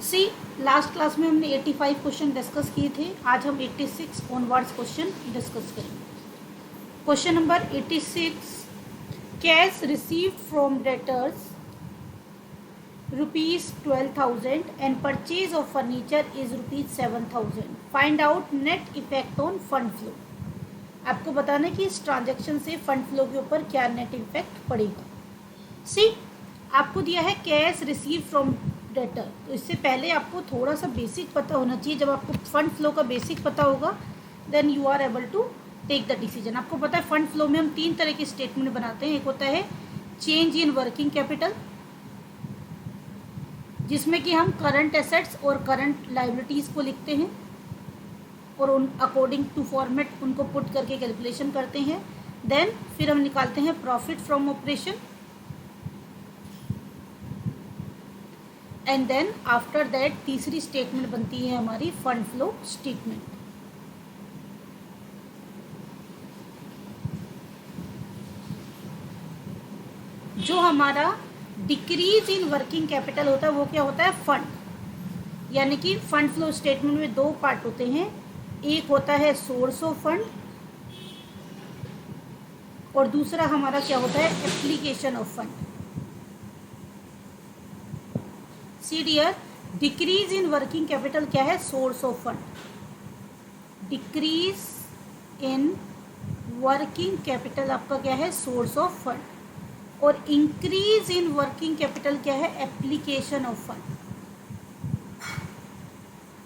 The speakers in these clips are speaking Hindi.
सी, लास्ट क्लास में हमने 85 क्वेश्चन डिस्कस किए थे। आज हम 86 ऑनवर्ड्स क्वेश्चन डिस्कस करेंगे। Question number 86, cash received from debtors ₹12,000 and purchase of furniture is ₹7,000। Find out net effect on fund flow. आपको बताना है कि इस ट्रांजेक्शन से फंड फ्लो के ऊपर क्या नेट इफेक्ट पड़ेगा। सी, आपको दिया है कैश रिसीव फ्रॉम डेटर, तो इससे पहले आपको थोड़ा सा बेसिक पता होना चाहिए। जब आपको फंड फ्लो का बेसिक पता होगा then you are able to take the decision. आपको पता है फंड फ्लो में हम 3 तरह के स्टेटमेंट बनाते हैं। एक होता है चेंज इन वर्किंग कैपिटल, जिसमें कि हम करंट एसेट्स और करंट लाइबिलिटीज़ को लिखते हैं और उन अकॉर्डिंग टू फॉर्मेट उनको पुट करके कैलकुलेशन करते हैं। देन फिर हम निकालते हैं profit from operation, and then after that तीसरी स्टेटमेंट बनती है हमारी फंड फ्लो स्टेटमेंट। जो हमारा डिक्रीज इन वर्किंग कैपिटल होता है वो क्या होता है? फंड। यानी कि फंड फ्लो स्टेटमेंट में 2 पार्ट होते हैं। एक होता है सोर्स ऑफ फंड और दूसरा हमारा क्या होता है? Application of fund. See dear, decrease in working capital क्या है? Source of fund. Decrease in working capital आपका क्या है? Source of fund. और इंक्रीज इन वर्किंग कैपिटल क्या है? Application of fund.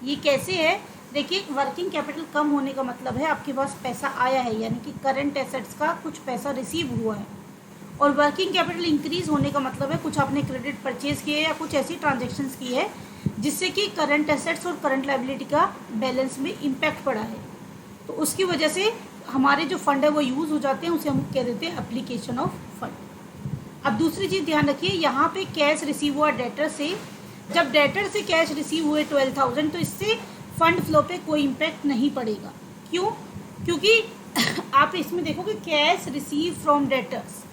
ये कैसे है? देखिए, वर्किंग कैपिटल कम होने का मतलब है आपके पास पैसा आया है, यानी कि करंट एसेट्स का कुछ पैसा रिसीव हुआ है। और वर्किंग कैपिटल इंक्रीज होने का मतलब है कुछ आपने क्रेडिट परचेज किए या कुछ ऐसी ट्रांजेक्शन्स की है जिससे कि करंट एसेट्स और करंट लायबिलिटी का बैलेंस में इम्पैक्ट पड़ा है। तो उसकी वजह से हमारे जो फंड है वो यूज़ हो जाते हैं, उसे हम कह देते हैं एप्लीकेशन ऑफ फंड। अब दूसरी चीज़ ध्यान रखिए, यहाँ पे कैश रिसीव हुआ डेटर से। जब डेटर से कैश रिसीव हुए 12,000 तो इससे फंड फ्लो पे कोई इम्पैक्ट नहीं पड़ेगा। क्यों? क्योंकि आप इसमें देखोगे कैश रिसीव फ्रॉम डेटर्स।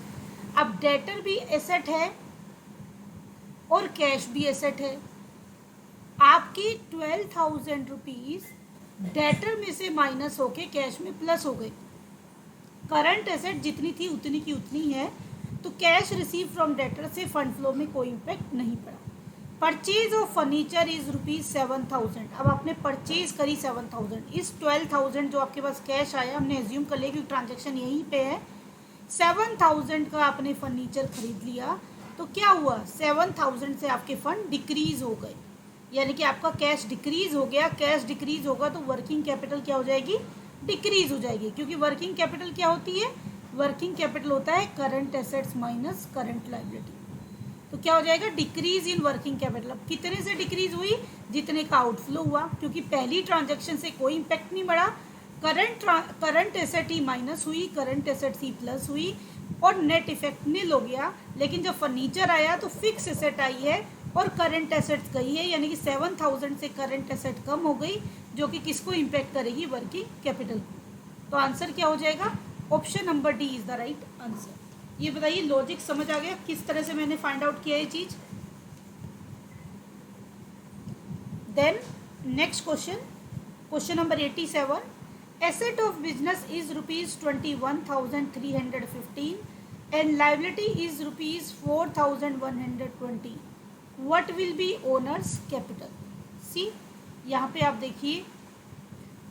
अब डेटर भी एसेट है और कैश भी एसेट है। आपकी 12,000 रुपीज़ डेटर में से माइनस होके कैश में प्लस हो गई। करंट एसेट जितनी थी उतनी की उतनी है, तो कैश रिसीव फ्रॉम डेटर से फंड फ्लो में कोई इम्पैक्ट नहीं पड़ा। Purchase of furniture is ₹7,000। अब आपने परचेज करी 7,000। इस 12,000 जो आपके पास कैश आया, हमने एज्यूम कर लिया कि ट्रांजेक्शन यहीं पे है। 7,000 का आपने फर्नीचर खरीद लिया, तो क्या हुआ? 7,000 से आपके फंड डिक्रीज हो गए, यानी कि आपका कैश डिक्रीज हो गया। कैश डिक्रीज होगा तो वर्किंग कैपिटल क्या हो जाएगी? डिक्रीज हो जाएगी। क्योंकि वर्किंग कैपिटल क्या होती है? वर्किंग कैपिटल होता है current assets minus current liability. तो क्या हो जाएगा? Decrease in working capital. अब कितने से डिक्रीज हुई? जितने का आउटफ्लो हुआ, क्योंकि पहली ट्रांजेक्शन से कोई इम्पैक्ट नहीं बढ़ा। करंट एसेट ही माइनस हुई, करंट एसेट ही प्लस हुई और नेट इफेक्ट नील हो गया। लेकिन जब फर्नीचर आया तो फिक्स एसेट आई है और करंट एसेट्स गई है, यानी कि 7,000 से करंट एसेट कम हो गई, जो कि किसको इम्पैक्ट करेगी? Working capital. तो आंसर क्या हो जाएगा? Option number D is the right answer. ये बताइए, लॉजिक समझ आ गया किस तरह से मैंने फाइंड आउट किया ये चीज? Then next question, question number 87, asset of business is ₹21,315 and liability is ₹4,120। What will be owner's capital? See, यहाँ पे आप देखिए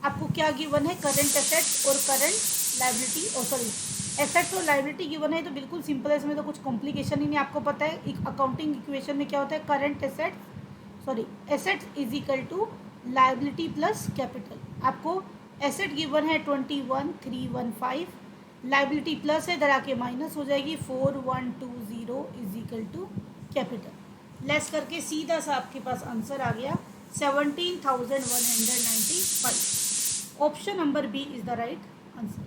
आपको क्या गिवन है? करंट एसेट्स और करंट लाइबिलिटी, सॉरी एसेट्स और लाइबिलिटी गिवन है। तो बिल्कुल सिंपल है, इसमें तो कुछ कॉम्प्लिकेशन ही नहीं। आपको पता है एक अकाउंटिंग इक्वेशन में क्या होता है? Current assets, sorry assets is equal to liability plus capital. आपको एसेट गिवन है 21,315, लाइबिलिटी प्लस है, इधर आके माइनस हो जाएगी 4,120 is equal to capital. Less करके सीधा सा आपके पास आंसर आ गया 17,195। Option number B is the right answer.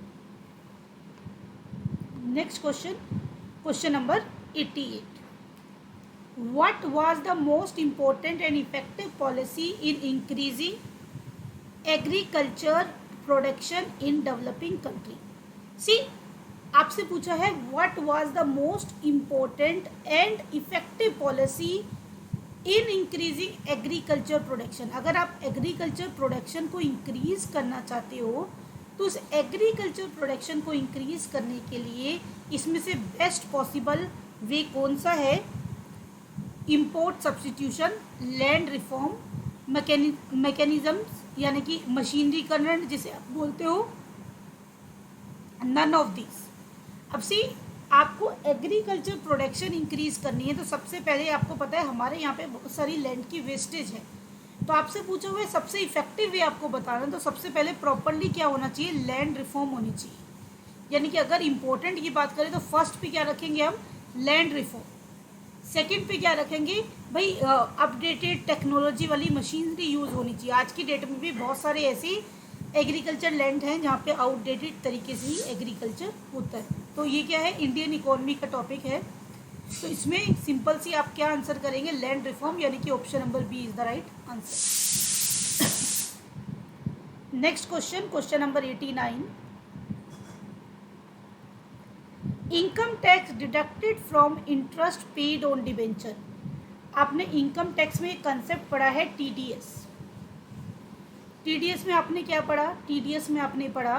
Next question, question number 88, what was the most important and effective policy in increasing agriculture production in developing country? See, आपसे पूछा है what was the most important and effective policy in increasing agriculture production, अगर आप एग्रीकल्चर प्रोडक्शन को इंक्रीज करना चाहते हो तो उस एग्रीकल्चर प्रोडक्शन को इंक्रीज करने के लिए इसमें से बेस्ट पॉसिबल वे कौन सा है? Import substitution, land reform, mechanisms यानी कि मशीनरीकरण जिसे आप बोलते हो, नन ऑफ दिस। अब सी आपको एग्रीकल्चर प्रोडक्शन इंक्रीज करनी है तो सबसे पहले आपको पता है हमारे यहाँ पे बहुत सारी लैंड की वेस्टेज है, तो आपसे पूछा हुआ है सबसे इफेक्टिव वे आपको बताना, तो सबसे पहले प्रॉपरली क्या होना चाहिए? लैंड रिफॉर्म होनी चाहिए। यानी कि अगर इम्पोर्टेंट की बात करें तो फर्स्ट पे क्या रखेंगे हम? Land reform. सेकंड पे क्या रखेंगे भाई? अपडेटेड टेक्नोलॉजी वाली मशीनरी यूज़ होनी चाहिए। आज की डेट में भी बहुत सारे ऐसी एग्रीकल्चर लैंड हैं जहाँ पे आउटडेटेड तरीके से ही एग्रीकल्चर होता है। तो ये क्या है? इंडियन इकोनॉमी का टॉपिक है, तो इसमें सिंपल सी आप क्या आंसर करेंगे? लैंड रिफॉर्म, यानी कि option number B is the right answer. Next question, question number 89। Income tax deducted from interest paid on debenture. आपने इनकम टैक्स में एक कंसेप्ट पढ़ा है टीडीएस। टीडीएस में आपने क्या पढ़ा? टीडीएस में आपने पढ़ा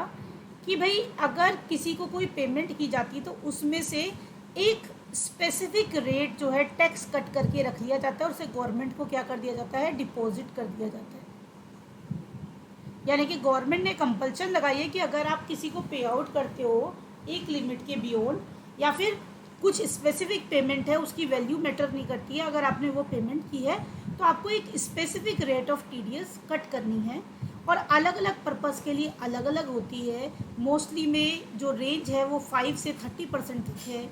कि भाई अगर किसी को कोई पेमेंट की जाती है तो उसमें से एक स्पेसिफिक रेट जो है टैक्स कट करके रख लिया जाता है और उसे गवर्नमेंट को क्या कर दिया जाता है? डिपॉजिट कर दिया जाता है। यानी कि गवर्नमेंट ने कंपल्शन लगाई है कि अगर आप किसी को पे आउट करते हो एक लिमिट के बियॉन्ड, या फिर कुछ स्पेसिफिक पेमेंट है उसकी वैल्यू मैटर नहीं करती है, अगर आपने वो पेमेंट की है तो आपको एक specific rate of TDS cut करनी है, और अलग अलग पर्पज़ के लिए अलग अलग होती है। मोस्टली में जो रेंज है वो 5 से 30% है,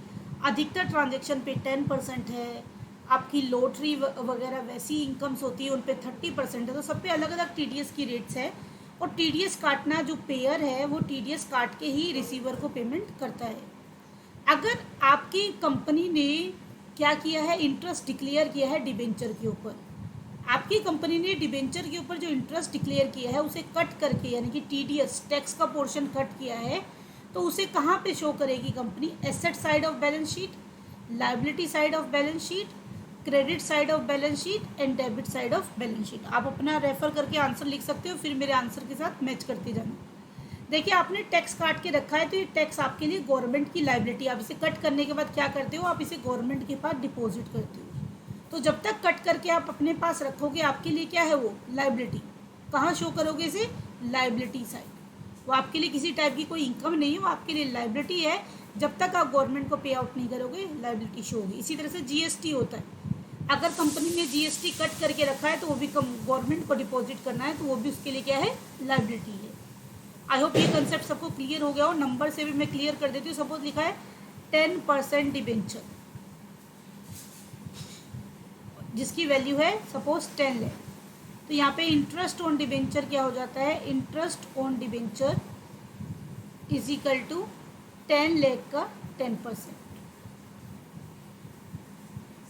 अधिकतर ट्रांजेक्शन पे 10% है, आपकी लॉटरी वगैरह वैसी इनकम्स होती है उन पे 30% है, तो सब पे अलग अलग टीडीएस की रेट्स है। और टीडीएस काटना जो पेयर है वो टीडीएस काट के ही रिसीवर को पेमेंट करता है। अगर आपकी कंपनी ने क्या किया है? इंटरेस्ट डिक्लेयर किया है डिबेंचर के ऊपर, आपकी कंपनी ने डिबेंचर के ऊपर जो इंटरेस्ट डिक्लेयर किया है उसे कट करके, यानी कि टीडीएस टैक्स का पोर्शन कट किया है, तो उसे कहाँ पे शो करेगी company? Asset side of balance sheet, liability side of balance sheet, credit side of balance sheet and debit side of balance sheet. आप अपना रेफर करके आंसर लिख सकते हो, फिर मेरे आंसर के साथ मैच करते जाना। देखिए आपने टैक्स काट के रखा है तो ये टैक्स आपके लिए गवर्नमेंट की लायबिलिटी, आप इसे कट करने के बाद क्या करते हो? आप इसे गवर्नमेंट के पास डिपॉजिट करते हो। तो जब तक कट करके आप अपने पास रखोगे आपके लिए क्या है? वो लायबिलिटी। कहाँ शो करोगे इसे? Liability side. वो आपके लिए किसी टाइप की कोई इनकम नहीं है, वो आपके लिए लायबिलिटी है। जब तक आप गवर्नमेंट को पे आउट नहीं करोगे लायबिलिटी शो होगी। इसी तरह से जीएसटी होता है, अगर कंपनी ने जीएसटी कट करके रखा है तो वो भी गवर्नमेंट को डिपॉजिट करना है, तो वो भी उसके लिए क्या है? लायबिलिटी है। आई होप ये कंसेप्ट सबको क्लियर हो गया हो। नंबर से भी मैं क्लियर कर देती हूँ। सपोज लिखा है 10% डिबेंचर, जिसकी वैल्यू है सपोज 10 लाख, तो यहाँ पे इंटरेस्ट ऑन डिबेंचर क्या हो जाता है? Interest on debenture is equal to 10 lakh का 10%।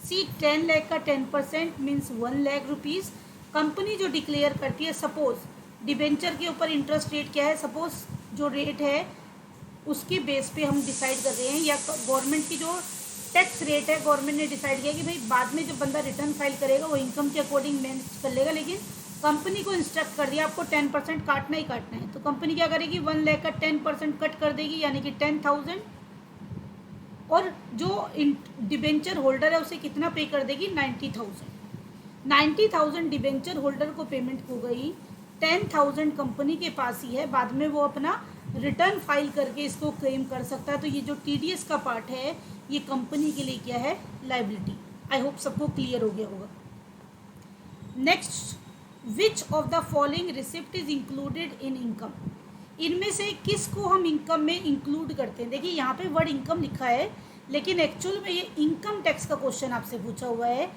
सी 10 लाख का 10% मीन्स 1 लाख रुपीज़। कंपनी जो डिक्लेयर करती है, सपोज डिबेंचर के ऊपर इंटरेस्ट रेट क्या है? सपोज जो रेट है उसके बेस पे हम डिसाइड कर रहे हैं, या गवर्नमेंट की जो टैक्स रेट है गवर्नमेंट ने डिसाइड किया कि भाई बाद में जब बंदा रिटर्न फाइल करेगा वो इनकम के अकॉर्डिंग मैनेज कर लेगा, लेकिन कंपनी को इंस्ट्रक्ट कर दिया आपको 10% काटना ही काटना है, तो कंपनी क्या करेगी? 1 लाख का 10% कट कर देगी, यानी कि 10,000, और जो डिबेंचर होल्डर है उसे कितना पे कर देगी? 90,000। 90,000 डिबेंचर होल्डर को पेमेंट हो गई, 10,000 कंपनी के पास ही है, बाद में वो अपना रिटर्न फाइल करके इसको क्लेम कर सकता है। तो ये जो टीडीएस का पार्ट है ये कंपनी के लिए क्या है? लायबिलिटी। आई होप सबको क्लियर हो गया होगा। Next, which of the following receipt is included in income. इनमें से किसको हम इनकम में इंक्लूड करते हैं? देखिए यहाँ पे वर्ड इनकम लिखा है, लेकिन एक्चुअल में ये इनकम टैक्स का क्वेश्चन आपसे पूछा हुआ है।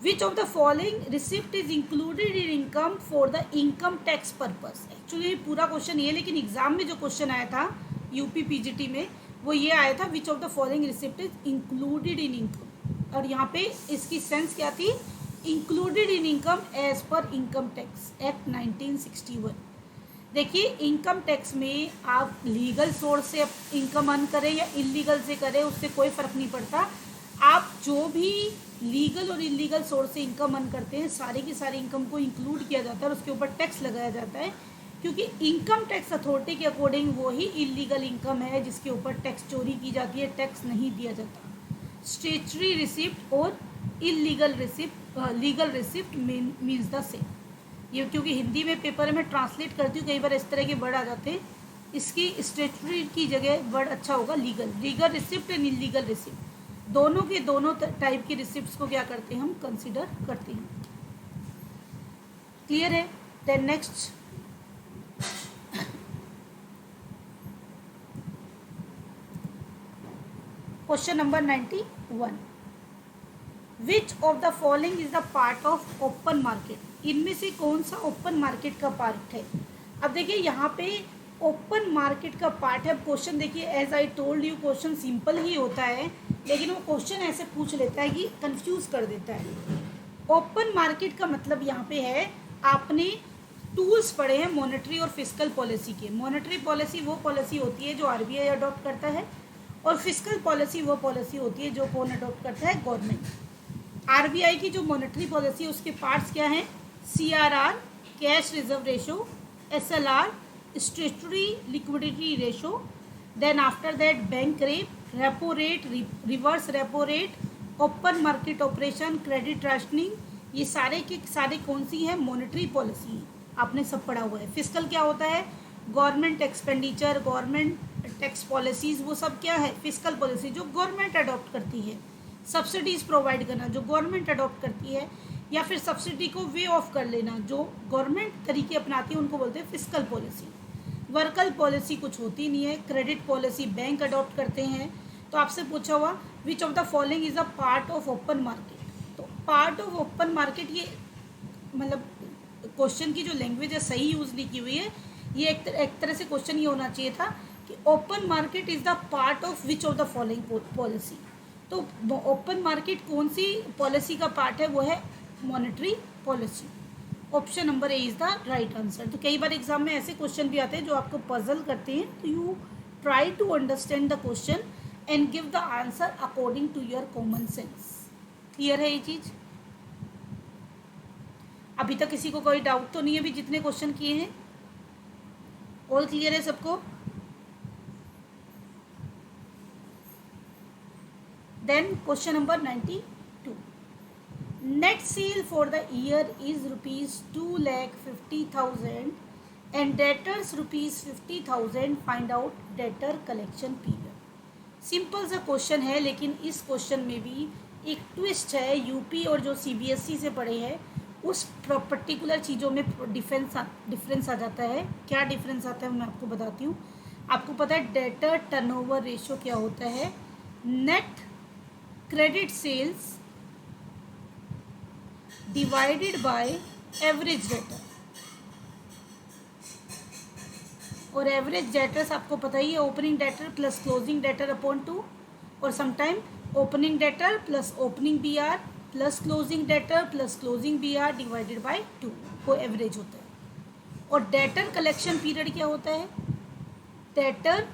विच of the following receipt is included in income for the income tax purpose. Actually पूरा क्वेश्चन ये, लेकिन एग्जाम में जो क्वेश्चन आया था यूपी पीजीटी में वो ये आया था, which of the following receipt is included in income, और यहाँ पे इसकी सेंस क्या थी? Included in income as per income tax act 1961। देखिए इनकम टैक्स में आप लीगल सोर्स से इनकम अर्न करें या इलीगल से करें उससे कोई फ़र्क नहीं पड़ता। आप जो भी लीगल और इलीगल सोर्स से इनकम अर्न करते हैं, सारी की सारी इनकम को इंक्लूड किया जाता है और उसके ऊपर टैक्स लगाया जाता है, क्योंकि इनकम टैक्स अथॉरिटी के अकॉर्डिंग वो ही इलीगल इनकम है जिसके ऊपर टैक्स चोरी की जाती है, टैक्स नहीं दिया जाता। स्टेचुरी रिसिप्ट और illegal receipt, legal receipt means the same. ये क्योंकि हिंदी में पेपर में ट्रांसलेट करती हूँ, कई बार इस तरह के वर्ड आ जाते हैं, इसकी स्टेचुरी की जगह वर्ड अच्छा होगा legal. Legal receipt and illegal receipt दोनों के दोनों टाइप की रिसिप्ट्स को क्या करते हैं, हम कंसिडर करते हैं। क्लियर है? Then next question number 91, which of the following is the part of open market? इनमें से कौन सा ओपन मार्केट का पार्ट है? अब देखिए यहाँ पे ओपन मार्केट का पार्ट है। अब क्वेश्चन देखिए, as I told you question simple ही होता है, लेकिन वो क्वेश्चन ऐसे पूछ लेता है कि कंफ्यूज कर देता है। ओपन मार्केट का मतलब यहाँ पे है, आपने टूल्स पढ़े हैं मॉनेटरी और फिस्कल पॉलिसी के। मॉनेटरी पॉलिसी वो पॉलिसी होती है जो आरबीआई अडॉप्ट करता है, और फिस्कल पॉलिसी वो पॉलिसी होती है जो कौन अडॉप्ट करता है, गवर्नमेंट। आरबीआई की जो मॉनेटरी पॉलिसी है उसके पार्ट्स क्या हैं, CRR cash reserve ratio, SLR statutory liquidity ratio, then after that bank rate, repo rate, reverse repo rate, open market operation, credit rationing, ये सारे के सारे कौन सी है, मॉनेटरी पॉलिसी, आपने सब पढ़ा हुआ है। फिस्कल क्या होता है, government expenditure, government tax policies, वो सब क्या है, फिस्कल पॉलिसी जो गवर्नमेंट अडॉप्ट करती है। सब्सिडीज़ प्रोवाइड करना जो गवर्नमेंट अडॉप्ट करती है, या फिर सब्सिडी को वे ऑफ कर लेना जो गवर्नमेंट तरीके अपनाती है, उनको बोलते हैं फिस्कल पॉलिसी। वर्कल पॉलिसी कुछ होती नहीं है। क्रेडिट पॉलिसी बैंक अडॉप्ट करते हैं। तो आपसे पूछा हुआ विच of the following is a part of open market, तो पार्ट ऑफ ओपन मार्केट, ये मतलब क्वेश्चन की जो लैंग्वेज है सही यूज़ नहीं की हुई है। ये एक तरह से क्वेश्चन ये होना चाहिए था कि open market is the part of which of the following policy. तो ओपन मार्केट कौन सी पॉलिसी का पार्ट है, वो है monetary policy. Option number A is the right answer. तो कई बार एग्जाम में ऐसे क्वेश्चन भी आते हैं जो आपको पजल करते हैं, तो you try to understand the question and give the answer according to your common sense. Clear है ये चीज? अभी तक किसी को कोई डाउट तो नहीं है? अभी जितने क्वेश्चन किए हैं ऑल क्लियर है सबको? Then question number 92, net sale for the year is ₹2,50,000 and debtors ₹50,000, find out debtor collection period। Simple सा क्वेश्चन है, लेकिन इस क्वेश्चन में भी एक ट्विस्ट है। यूपी और जो सीबीएसई से पढ़े हैं उस पर्टिकुलर चीज़ों में डिफरेंस आ जाता है। क्या डिफरेंस आता है मैं आपको बताती हूँ। आपको पता है डेटर टर्नओवर रेशियो क्या होता है, net credit sales divided by average debtor, और एवरेज डेटर्स आपको पता ही है opening debtor plus closing debtor upon 2, और sometime opening debtor plus opening B R plus closing debtor plus closing B R divided by 2 को एवरेज होता है। और डेटर कलेक्शन पीरियड क्या होता है, डेटर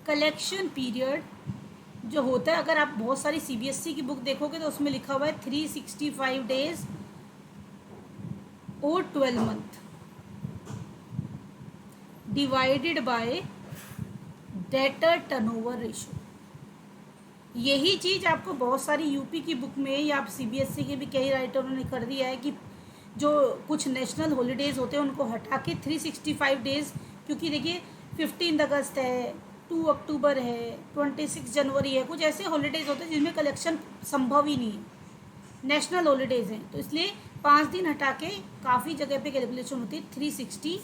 कलेक्शन पीरियड जो होता है, अगर आप बहुत सारी सीबीएसई की बुक देखोगे तो उसमें लिखा हुआ है 365 डेज और 12 month divided by debtor turnover ratio. यही चीज़ आपको बहुत सारी यूपी की बुक में या आप सीबीएसई के भी कई राइटरों ने कर दिया है कि जो कुछ नेशनल हॉलीडेज़ होते हैं उनको हटा के 365 डेज़, क्योंकि देखिए 15 अगस्त है, 2 अक्टूबर है, 26 जनवरी है, कुछ ऐसे हॉलीडेज़ होते हैं जिनमें कलेक्शन संभव ही नहीं है, नेशनल हॉलीडेज़ हैं, तो इसलिए 5 दिन हटा के काफ़ी जगह पे कैलकुलेशन होती है 360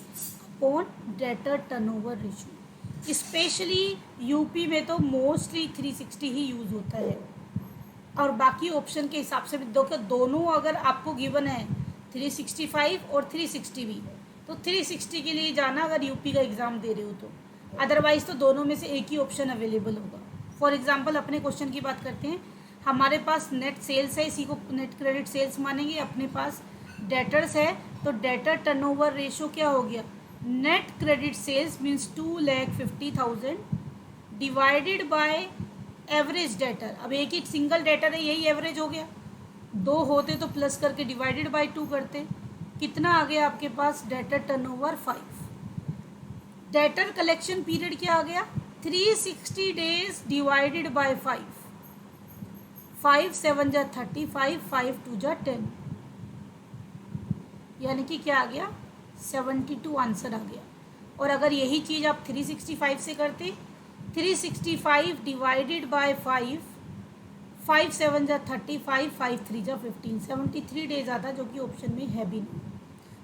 upon debtor turnover ratio. Specially UP में तो मोस्टली 360 ही यूज़ होता है, और बाकी ऑप्शन के हिसाब से भी दोनों अगर आपको गिवन है 365 और 360 भी, तो 360 के लिए जाना अगर यूपी का एग्ज़ाम दे रहे हो तो, अदरवाइज़ तो दोनों में से एक ही ऑप्शन अवेलेबल होगा। फॉर एग्जांपल अपने क्वेश्चन की बात करते हैं, हमारे पास नेट सेल्स है, इसी को नेट क्रेडिट सेल्स मानेंगे, अपने पास डेटर्स है, तो डेटर टर्नओवर रेशियो क्या हो गया, net credit sales means 2,50,000 divided by average debtor. अब एक ही सिंगल डेटर है, यही एवरेज हो गया, दो होते तो प्लस करके डिवाइडेड बाय 2 करते। कितना आ गया आपके पास? Debtor turnover 5। Debtor collection period क्या आ गया? 360 डेज डिवाइडेड बाय 5। 5 7 जा 35, 5 2 जा 10, यानी कि क्या आ गया? 72 आंसर आ गया। और अगर यही चीज़ आप 365 से करते, 365 डिवाइडेड बाय 5, 5 7 जा 35, 5 3 जा 15, 73 डेज आता, जो कि ऑप्शन में है भी नहीं।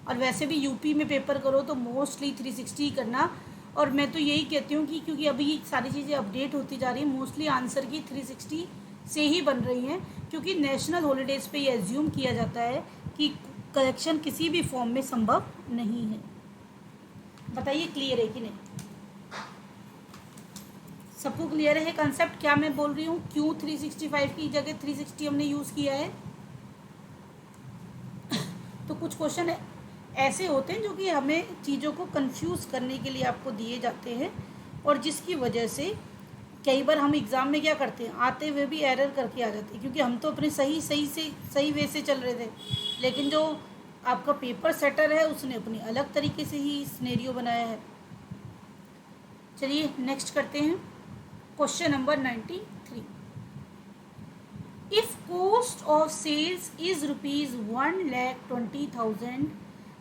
और वैसे भी यूपी में पेपर करो तो मोस्टली 360 ही करना। और मैं तो यही कहती हूँ कि क्योंकि अभी सारी चीज़ें अपडेट होती जा रही हैं, मोस्टली आंसर की 360 से ही बन रही हैं, क्योंकि नेशनल हॉलीडेज़ पे ये एज्यूम किया जाता है कि करेक्शन किसी भी फॉर्म में संभव नहीं है। बताइए क्लियर है कि नहीं? सबको क्लियर है कंसेप्ट क्या मैं बोल रही हूँ? क्यों 365 की जगह 360 हमने यूज़ किया है? तो कुछ क्वेश्चन ऐसे होते हैं जो कि हमें चीज़ों को कंफ्यूज करने के लिए आपको दिए जाते हैं, और जिसकी वजह से कई बार हम एग्ज़ाम में क्या करते हैं, आते हुए भी एरर करके आ जाते हैं, क्योंकि हम तो अपने सही वे से चल रहे थे, लेकिन जो आपका पेपर सेटर है उसने अपनी अलग तरीके से ही सिनेरियो बनाया है। चलिए नेक्स्ट करते हैं, question number 93। If cost of sales is ₹1,20,000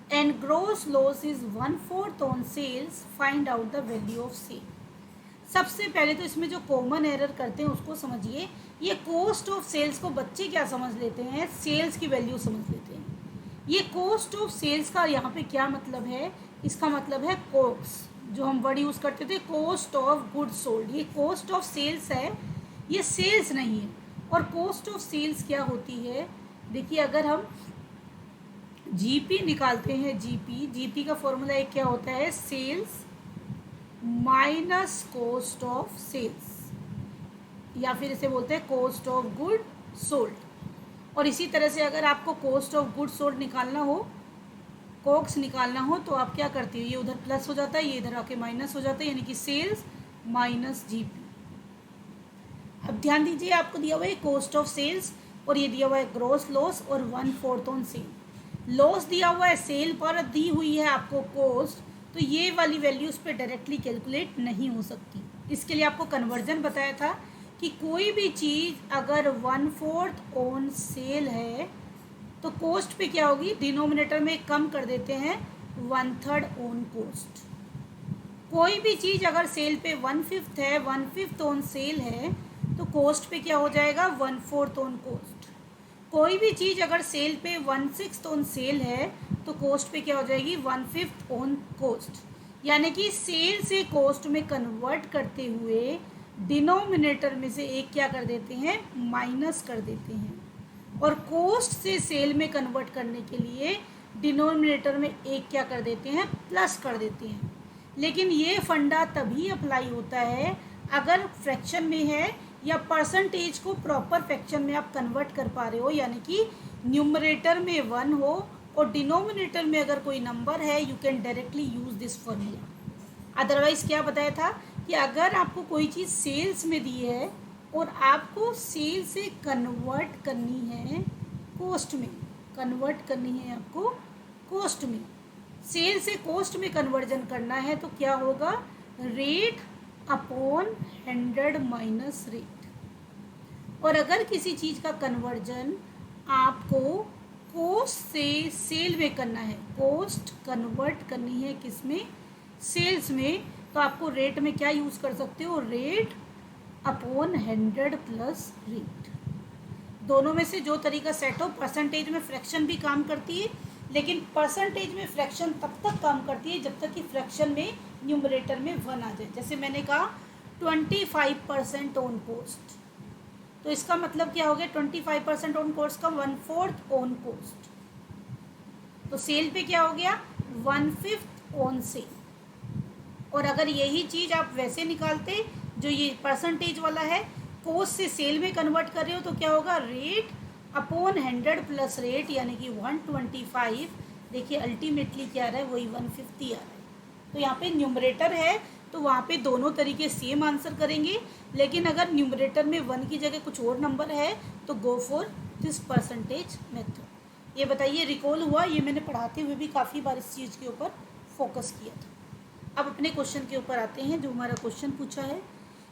and gross loss is 1/4 on sales, find out the value of sale. सबसे पहले तो इसमें जो कॉमन एरर करते हैं उसको समझिए। ये कॉस्ट ऑफ सेल्स को बच्चे क्या समझ लेते हैं? सेल्स की वैल्यू समझ लेते हैं। ये कॉस्ट ऑफ सेल्स का यहाँ पे क्या मतलब है? इसका मतलब है कॉक्स, जो हम वर्ड यूज़ करते थे, कॉस्ट ऑफ गुड्स सोल्ड। ये कॉस्ट ऑफ सेल्स है, ये सेल्स नहीं है। और कॉस्ट ऑफ सेल्स क्या होती है? देखिए, अगर हम जीपी निकालते हैं, जीपी का फॉर्मूला एक क्या होता है? Sales minus cost of sales, या फिर इसे बोलते हैं कॉस्ट ऑफ गुड सोल्ड। और इसी तरह से अगर आपको कॉस्ट ऑफ गुड सोल्ड निकालना हो, कॉक्स निकालना हो, तो आप क्या करते हो? ये उधर प्लस हो जाता है, ये इधर आके माइनस हो जाता है, यानी कि सेल्स माइनस जीपी। अब ध्यान दीजिए, आपको दिया हुआ है कॉस्ट ऑफ सेल्स, और ये दिया हुआ है ग्रोस लॉस और 1/4 ऑन सेल। लॉस दिया हुआ है सेल पर, दी हुई है आपको कॉस्ट, तो ये वाली वैल्यू उस पर डायरेक्टली कैलकुलेट नहीं हो सकती। इसके लिए आपको कन्वर्जन बताया था कि कोई भी चीज़ अगर 1/4 ऑन सेल है तो कॉस्ट पे क्या होगी? डिनोमिनेटर में कम कर देते हैं 1/3 ऑन कॉस्ट। कोई भी चीज़ अगर सेल पे 1/5 है, 1/5 ऑन सेल है, तो कॉस्ट पे क्या हो जाएगा? 1/4 ऑन कॉस्ट। कोई भी चीज़ अगर सेल पे 1/6 ऑन सेल है, तो कॉस्ट पे क्या हो जाएगी? 1/5 ऑन कॉस्ट। यानी कि सेल से कॉस्ट में कन्वर्ट करते हुए डिनोमिनेटर में से एक क्या कर देते हैं? माइनस कर देते हैं। और कॉस्ट से सेल में कन्वर्ट करने के लिए डिनोमिनेटर में एक क्या कर देते हैं? प्लस कर देते हैं। लेकिन ये फंडा तभी अप्लाई होता है अगर फ्रैक्शन में है या परसेंटेज को प्रॉपर फ्रैक्शन में आप कन्वर्ट कर पा रहे हो, यानी कि न्यूमरेटर में 1 हो और डिनोमिनेटर में अगर कोई नंबर है, you can directly use this formula. Otherwise क्या बताया था कि अगर आपको कोई चीज़ सेल्स में दी है और आपको सेल से कन्वर्ट करनी है कॉस्ट में, कन्वर्ट करनी है आपको कॉस्ट में, सेल से कॉस्ट में कन्वर्जन करना है, तो क्या होगा? Rate upon 100 minus rate. और अगर किसी चीज़ का कन्वर्जन आपको कॉस्ट से सेल में करना है, कॉस्ट कन्वर्ट करनी है किस में? सेल्स में, तो आपको रेट में क्या यूज़ कर सकते हो? Rate upon 100 plus rate. दोनों में से जो तरीका सेट हो। परसेंटेज में फ्रैक्शन भी काम करती है, लेकिन परसेंटेज में फ्रैक्शन तब तक काम करती है जब तक कि फ्रैक्शन में न्यूमरेटर में 1 आ जाए। जैसे मैंने कहा 25% ऑन कॉस्ट, तो इसका मतलब क्या हो गया? 25% ऑन कॉस्ट का 1/4 ऑन कॉस्ट, तो सेल पे क्या हो गया? 1/5 ऑन सेल। और अगर यही चीज़ आप वैसे निकालते, जो ये परसेंटेज वाला है, कॉस्ट से सेल में कन्वर्ट कर रहे हो, तो क्या होगा? रेट अपॉन 100 प्लस रेट, यानी कि 125। देखिए अल्टीमेटली क्या आ रहा है? वही 150 आ रहा है। तो यहाँ पे न्यूमरेटर है तो वहाँ पे दोनों तरीके सेम आंसर करेंगे, लेकिन अगर न्यूमरेटर में 1 की जगह कुछ और नंबर है तो go for this percentage method. ये बताइए, रिकॉल हुआ? ये मैंने पढ़ाते हुए भी काफ़ी बार इस चीज़ के ऊपर फोकस किया था। अब अपने क्वेश्चन के ऊपर आते हैं। जो हमारा क्वेश्चन पूछा है,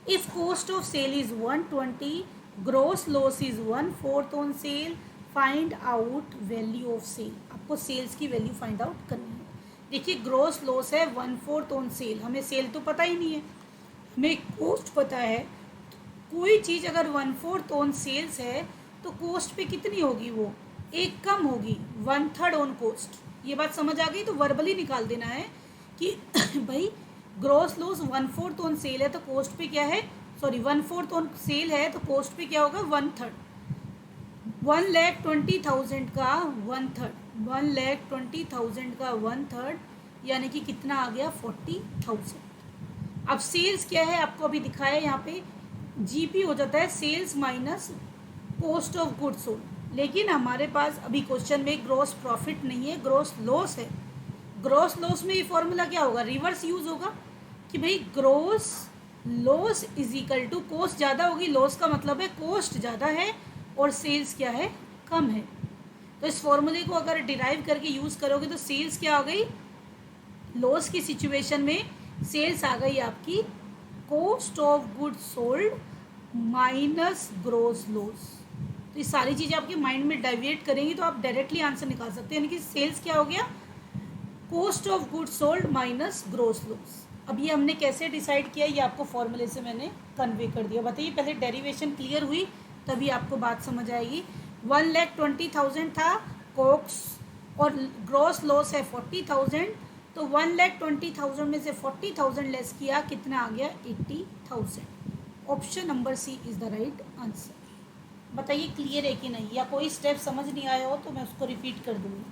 if cost of sale is 120, gross loss is 1/4 on sale, find out value of sale. आपको सेल्स की वैल्यू फाइंड आउट करनी है। देखिए, ग्रॉस लॉस है 1/4 ऑन सेल, हमें सेल तो पता ही नहीं है, हमें कॉस्ट पता है। कोई चीज़ अगर 1/4 ऑन सेल्स है तो कॉस्ट पे कितनी होगी? वो एक कम होगी, 1/3 ऑन कॉस्ट। ये बात समझ आ गई? तो वर्बली निकाल देना है कि भाई ग्रॉस लॉस 1/4 ऑन सेल है तो कॉस्ट पे क्या है, सॉरी 1/4 ऑन सेल है तो कॉस्ट पे क्या होगा? 1/3। 1,20,000 का 1/3, 1,20,000 का 1/3 यानी कि कितना आ गया? 40,000। अब सेल्स क्या है आपको अभी दिखाया यहाँ पे, जीपी हो जाता है sales minus cost of goods sold. लेकिन हमारे पास अभी क्वेश्चन में ग्रॉस प्रॉफिट नहीं है, ग्रॉस लॉस है। ग्रॉस लॉस में ये फॉर्मूला क्या होगा? रिवर्स यूज होगा कि भाई gross loss is equal to, cost ज़्यादा होगी, लॉस का मतलब है कॉस्ट ज़्यादा है और सेल्स क्या है? कम है। तो इस फॉर्मूले को अगर डिराइव करके यूज़ करोगे तो सेल्स क्या आ गई? लॉस की सिचुएशन में सेल्स आ गई आपकी cost of goods sold minus gross loss. तो ये सारी चीज़ें आपके माइंड में डाइवेट करेंगी तो आप डायरेक्टली आंसर निकाल सकते हैं। यानी कि सेल्स क्या हो गया? Cost of goods sold minus gross loss. अब ये हमने कैसे डिसाइड किया, ये आपको फॉर्मूले से मैंने कन्वे कर दिया। बताइए, पहले डेरिवेशन क्लियर हुई तभी आपको बात समझ आएगी। 1,20,000 था कॉक्स और ग्रॉस लॉस है 40,000, तो 1,20,000 में से 40,000 लेस किया, कितना आ गया? 80,000। Option number C is the right answer. बताइए क्लियर है कि नहीं, या कोई स्टेप समझ नहीं आया हो तो मैं उसको रिपीट कर दूँगी।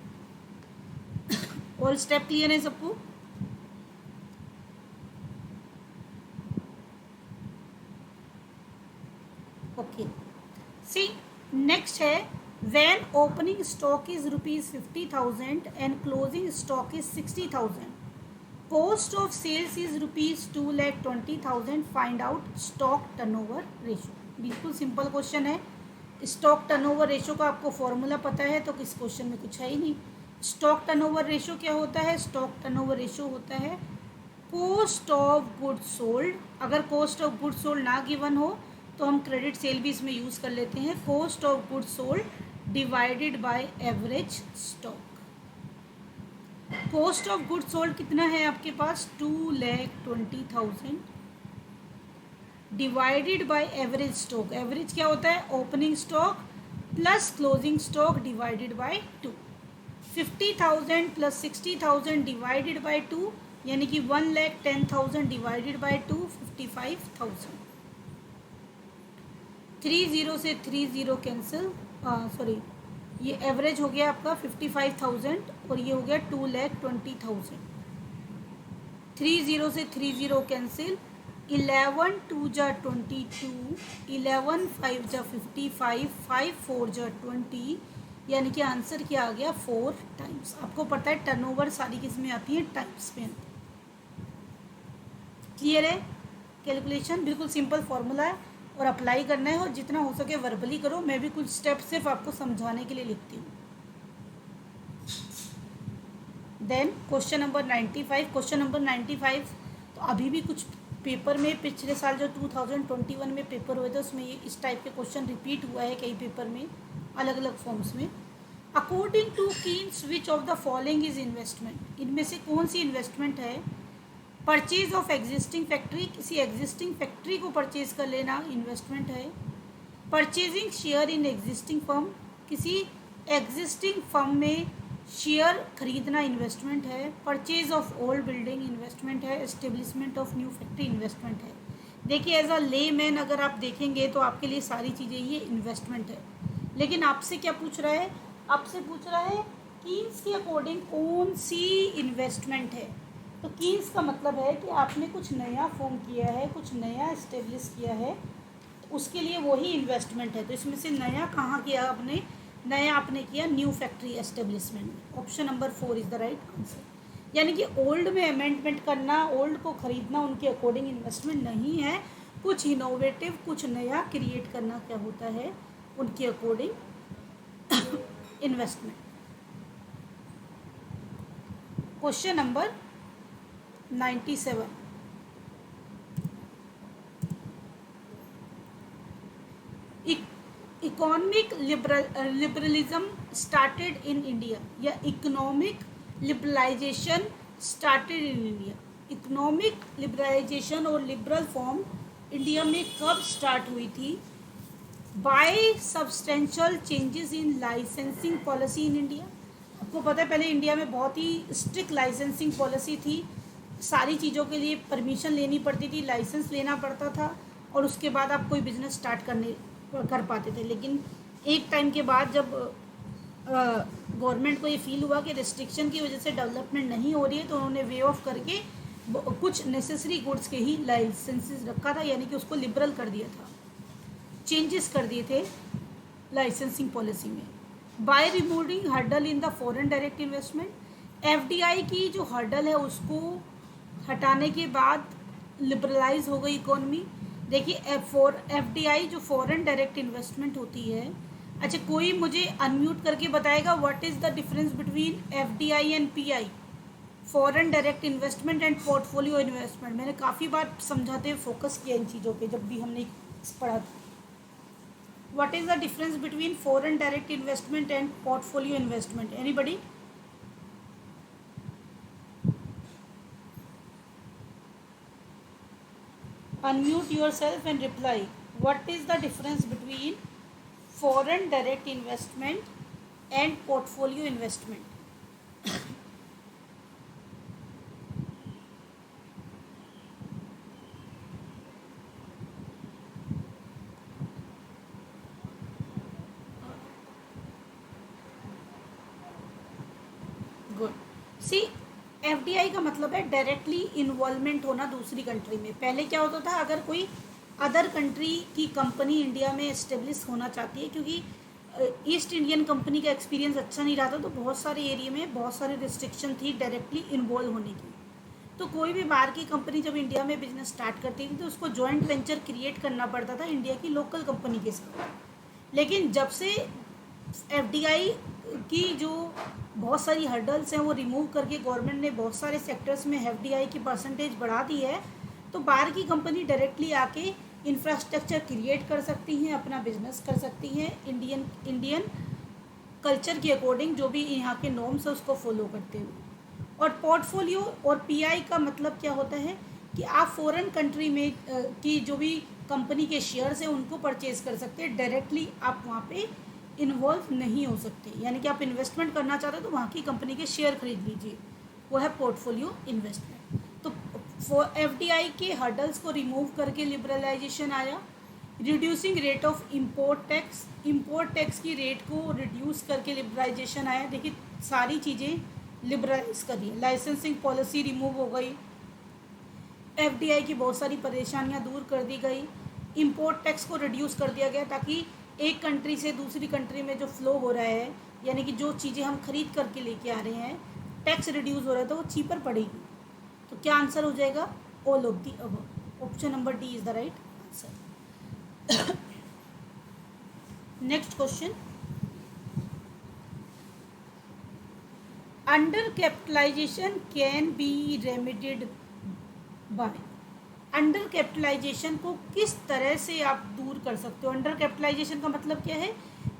और स्टेप क्लियर है सबको? ओके, सी नेक्स्ट है, when opening stock is ₹50,000 and closing stock is 60,000, cost of sales is ₹2,20,000, find out stock turnover ratio. बिल्कुल सिंपल क्वेश्चन है। स्टॉक टर्नओवर रेशो का आपको फॉर्मूला पता है तो इस क्वेश्चन में कुछ है ही नहीं। स्टॉक टर्नओवर रेशो क्या होता है? स्टॉक टर्नओवर रेशो होता है कॉस्ट ऑफ गुड्स सोल्ड। अगर कॉस्ट ऑफ गुड्स सोल्ड ना गिवन हो तो हम क्रेडिट सेल भी इसमें यूज़ कर लेते हैं। Cost of goods sold divided by average stock. Cost of goods sold कितना है आपके पास? 2,20,000 divided by average stock. Average क्या होता है? Opening stock plus closing stock divided by 2। 50,000 plus 60,000 divided by 2 यानी कि 1,10,000 डिवाइडेड बाय 2, 55,000। 30 से 30 कैंसिल, सॉरी ये एवरेज हो गया आपका 55,000 और ये हो गया 2,20,000। 30 से 30 कैंसिल, 11 2 जा 22, 11 5 जा 55, 5 4 जा 20, यानी कि आंसर क्या आ गया? 4 टाइम्स। आपको पता है टर्नओवर सारी किसमें आती है? टाइम्स में। क्लियर है? कैलकुलेशन बिल्कुल सिंपल फॉर्मूला है और अप्लाई करना है, और जितना हो सके वर्बली करो। मैं भी कुछ स्टेप सिर्फ आपको समझाने के लिए लिखती हूँ। Then question number 95। Question number 95 तो अभी भी कुछ पेपर में, पिछले साल जो 2021 में पेपर हुए थे उसमें ये इस टाइप के क्वेश्चन रिपीट हुआ है कई पेपर में अलग अलग फॉर्म्स में। According to Keynes which of the following is investment? इनमें से कौन सी इन्वेस्टमेंट है? परचेज ऑफ एग्जिस्टिंग फैक्ट्री, किसी एग्जिस्टिंग फैक्ट्री को परचेज कर लेना इन्वेस्टमेंट है। Purchasing share in existing firm, किसी एग्जिस्टिंग फर्म में शेयर खरीदना इन्वेस्टमेंट है। Purchase of old building investment है। Establishment of new factory investment है। देखिए, एज अ ले मैन अगर आप देखेंगे तो आपके लिए सारी चीज़ें ये इन्वेस्टमेंट है। लेकिन आपसे क्या पूछ रहा है? आपसे पूछ रहा है कीन्स के अकॉर्डिंग कौन सी इन्वेस्टमेंट है। तो कीन्स का मतलब है कि आपने कुछ नया फॉर्म किया है, कुछ नया इस्टेब्लिश किया है, तो उसके लिए वही इन्वेस्टमेंट है। तो इसमें से नया कहाँ किया आपने? नया आपने किया न्यू फैक्ट्री एस्टेब्लिशमेंट में। Option number 4 is the right answer. यानी कि ओल्ड में अमेंडमेंट करना, ओल्ड को खरीदना उनके अकॉर्डिंग इन्वेस्टमेंट नहीं है। कुछ इनोवेटिव, कुछ नया क्रिएट करना क्या होता है? उनके according investment. Question number 97, economic liberalism started in India, या economic liberalisation started in India. Economic liberalisation और लिबरल फॉर्म इंडिया में कब स्टार्ट हुई थी? By substantial changes in licensing policy in India. आपको पता है पहले इंडिया में बहुत ही स्ट्रिक्ट लाइसेंसिंग पॉलिसी थी, सारी चीज़ों के लिए परमिशन लेनी पड़ती थी, लाइसेंस लेना पड़ता था, और उसके बाद आप कोई बिजनेस स्टार्ट कर पाते थे। लेकिन एक टाइम के बाद जब गवर्नमेंट को ये फील हुआ कि रिस्ट्रिक्शन की वजह से डेवलपमेंट नहीं हो रही है, तो उन्होंने वे ऑफ करके कुछ नेसेसरी गुड्स के ही लाइसेंसेस रखा था, यानी कि उसको लिबरल कर दिया था, चेंजेस कर दिए थे लाइसेंसिंग पॉलिसी में। By removing hurdle in the foreign direct investment, FDI की जो हर्डल है उसको हटाने के बाद लिबरलाइज हो गई इकोनॉमी। देखिए एफडीआई जो फॉरेन डायरेक्ट इन्वेस्टमेंट होती है, अच्छा कोई मुझे अनम्यूट करके बताएगा what is the difference between FDI and pi, foreign direct investment and portfolio investment. मैंने काफ़ी बार समझाते हुए फोकस किया इन चीज़ों पे जब भी हमने पढ़ा था। What is the difference between foreign direct investment and portfolio investment? Anybody? Unmute yourself and reply. What is the difference between foreign direct investment and portfolio investment? Good. See, FDI का मतलब है डायरेक्टली इन्वॉल्वमेंट होना दूसरी कंट्री में। पहले क्या होता था, अगर कोई अदर कंट्री की कंपनी इंडिया में इस्टेब्लिश होना चाहती है, क्योंकि ईस्ट इंडियन कंपनी का एक्सपीरियंस अच्छा नहीं रहा था, तो बहुत सारे एरिया में बहुत सारे रिस्ट्रिक्शन थी डायरेक्टली इन्वॉल्व होने की। तो कोई भी बाहर की कंपनी जब इंडिया में बिजनेस स्टार्ट करती थी तो उसको जॉइंट वेंचर क्रिएट करना पड़ता था इंडिया की लोकल कंपनी के साथ। लेकिन जब से एफडीआई की जो बहुत सारी हर्डल्स हैं वो रिमूव करके गवर्नमेंट ने बहुत सारे सेक्टर्स में एफडीआई की परसेंटेज बढ़ा दी है, तो बाहर की कंपनी डायरेक्टली आके इंफ्रास्ट्रक्चर क्रिएट कर सकती हैं, अपना बिजनेस कर सकती हैं इंडियन कल्चर के अकॉर्डिंग, जो भी यहाँ के नॉर्म्स है उसको फॉलो करते हुए। और पोर्टफोलियो और पीआई का मतलब क्या होता है कि आप फॉरेन कंट्री में की जो भी कंपनी के शेयर्स हैं उनको परचेज कर सकते हैं, डायरेक्टली आप वहाँ पे इन्वॉल्व नहीं हो सकते। यानी कि आप इन्वेस्टमेंट करना चाहते हो तो वहाँ की कंपनी के शेयर खरीद लीजिए, वो है पोर्टफोलियो इन्वेस्टमेंट। तो एफडीआई के हर्डल्स को रिमूव करके लिबरलाइजेशन आया। Reducing rate of import tax की रेट को रिड्यूस करके लिबरलाइजेशन आया। देखिए सारी चीज़ें लिबरलाइज कर दी, लाइसेंसिंग पॉलिसी रिमूव हो गई, एफडीआई की बहुत सारी परेशानियां दूर कर दी गई, इम्पोर्ट टैक्स को रिड्यूस कर दिया गया ताकि एक कंट्री से दूसरी कंट्री में जो फ्लो हो रहा है, यानी कि जो चीज़ें हम खरीद करके लेके आ रहे हैं, टैक्स रिड्यूस हो रहा है तो वो चीपर पड़ेगी। तो क्या आंसर हो जाएगा? All of the above. Option number D is the right answer. Next question, under capitalisation can be remedied by. Under capitalisation को किस तरह से आप दूर कर सकते हो? अंडर कैपिटलाइजेशन का मतलब क्या है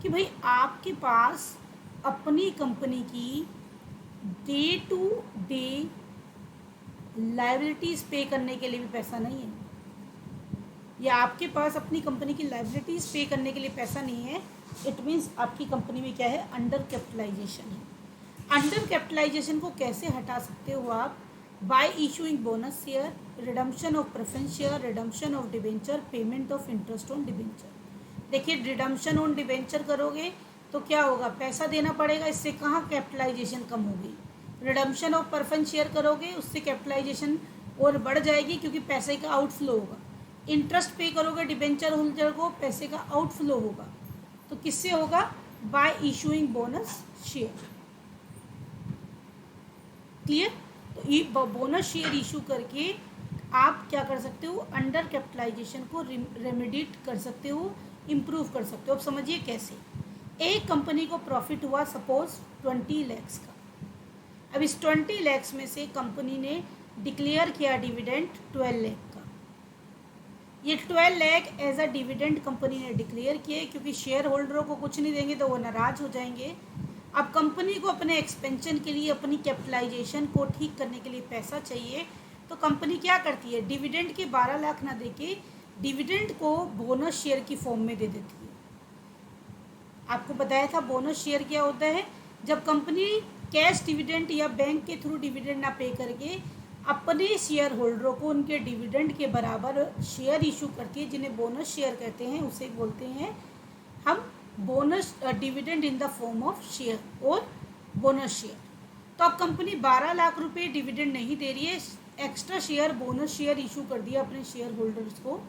कि भाई आपके पास अपनी कंपनी की डे टू डे लायबिलिटीज़ पे करने के लिए भी पैसा नहीं है, या आपके पास अपनी कंपनी की लायबिलिटीज़ पे करने के लिए पैसा नहीं है, इट मीन्स आपकी कंपनी में क्या है? अंडर कैपिटलाइजेशन है। अंडर कैपिटलाइजेशन को कैसे हटा सकते हो आप? Bye issuing bonus share, redemption of preference share, redemption of debenture, payment of interest on debenture. देखिए रिडम्पशन ऑन डिबेंचर करोगे तो क्या होगा? पैसा देना पड़ेगा, इससे कहाँ कैपिटलाइजेशन कम होगी। रिडम्पशन ऑफ प्रेफरेंस शेयर करोगे उससे कैपिटलाइजेशन और बढ़ जाएगी क्योंकि पैसे का आउटफ्लो होगा। इंटरेस्ट पे करोगे डिबेंचर होल्डर को, पैसे का आउटफ्लो होगा। तो किससे होगा? Bye issuing bonus share. Clear? तो बोनस शेयर इशू करके आप क्या कर सकते हो? अंडर कैपिटलाइजेशन को रेमेडिएट कर सकते हो, इम्प्रूव कर सकते हो। अब समझिए कैसे। एक कंपनी को प्रॉफिट हुआ सपोज 20 लैक्स का। अब इस 20 लैक्स में से कंपनी ने डिक्लेयर किया डिविडेंड 12 लाख का। ये 12 lakh as a dividend company ने डिक्लेयर किए, क्योंकि शेयर होल्डरों को कुछ नहीं देंगे तो वो नाराज हो जाएंगे। अब कंपनी को अपने एक्सपेंशन के लिए, अपनी कैपिटलाइजेशन को ठीक करने के लिए पैसा चाहिए, तो कंपनी क्या करती है, डिविडेंड के 12 लाख ना देके डिविडेंड को बोनस शेयर की फॉर्म में दे देती है। आपको बताया था बोनस शेयर क्या होता है, जब कंपनी कैश डिविडेंड या बैंक के थ्रू डिविडेंड ना पे करके अपने शेयर होल्डरों को उनके डिविडेंड के बराबर शेयर इशू करती है, जिन्हें बोनस शेयर कहते हैं, उसे बोलते हैं हम bonus dividend in the form of share और बोनस शेयर। तो अब कंपनी 12 लाख रुपए डिविडेंड नहीं दे रही है, extra share bonus share issue कर दिया अपने शेयर होल्डर्स को,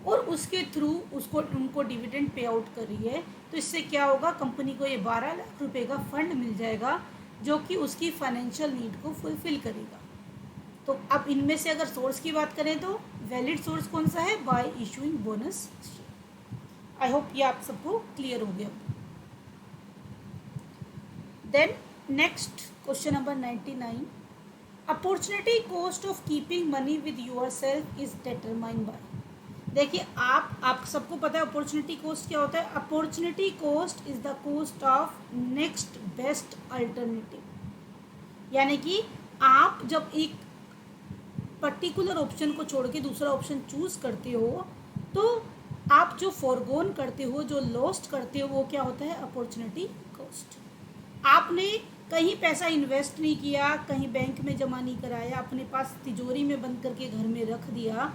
और उसके थ्रू उनको डिविडेंड पे आउट कर रही है। तो इससे क्या होगा, कंपनी को ये 12 लाख रुपए का फंड मिल जाएगा, जो कि उसकी फाइनेंशियल नीड को फुलफिल करेगा। तो अब इनमें से अगर सोर्स की बात करें तो वैलिड सोर्स कौन सा है, by issuing bonus. I hope ये आप सबको क्लियर हो गया। Then next question number 99, opportunity cost of keeping money with yourself is determined by. देखिए आप सबको पता है अपॉर्चुनिटी कॉस्ट क्या होता है। Opportunity cost is the cost of next best alternative, यानी कि आप जब एक पर्टिकुलर ऑप्शन को छोड़ के दूसरा ऑप्शन चूज करते हो, तो आप जो फॉरगोन करते हो, जो लॉस्ट करते हो, वो क्या होता है, अपॉर्चुनिटी कॉस्ट। आपने कहीं पैसा इन्वेस्ट नहीं किया, कहीं बैंक में जमा नहीं कराया, अपने पास तिजोरी में बंद करके घर में रख दिया,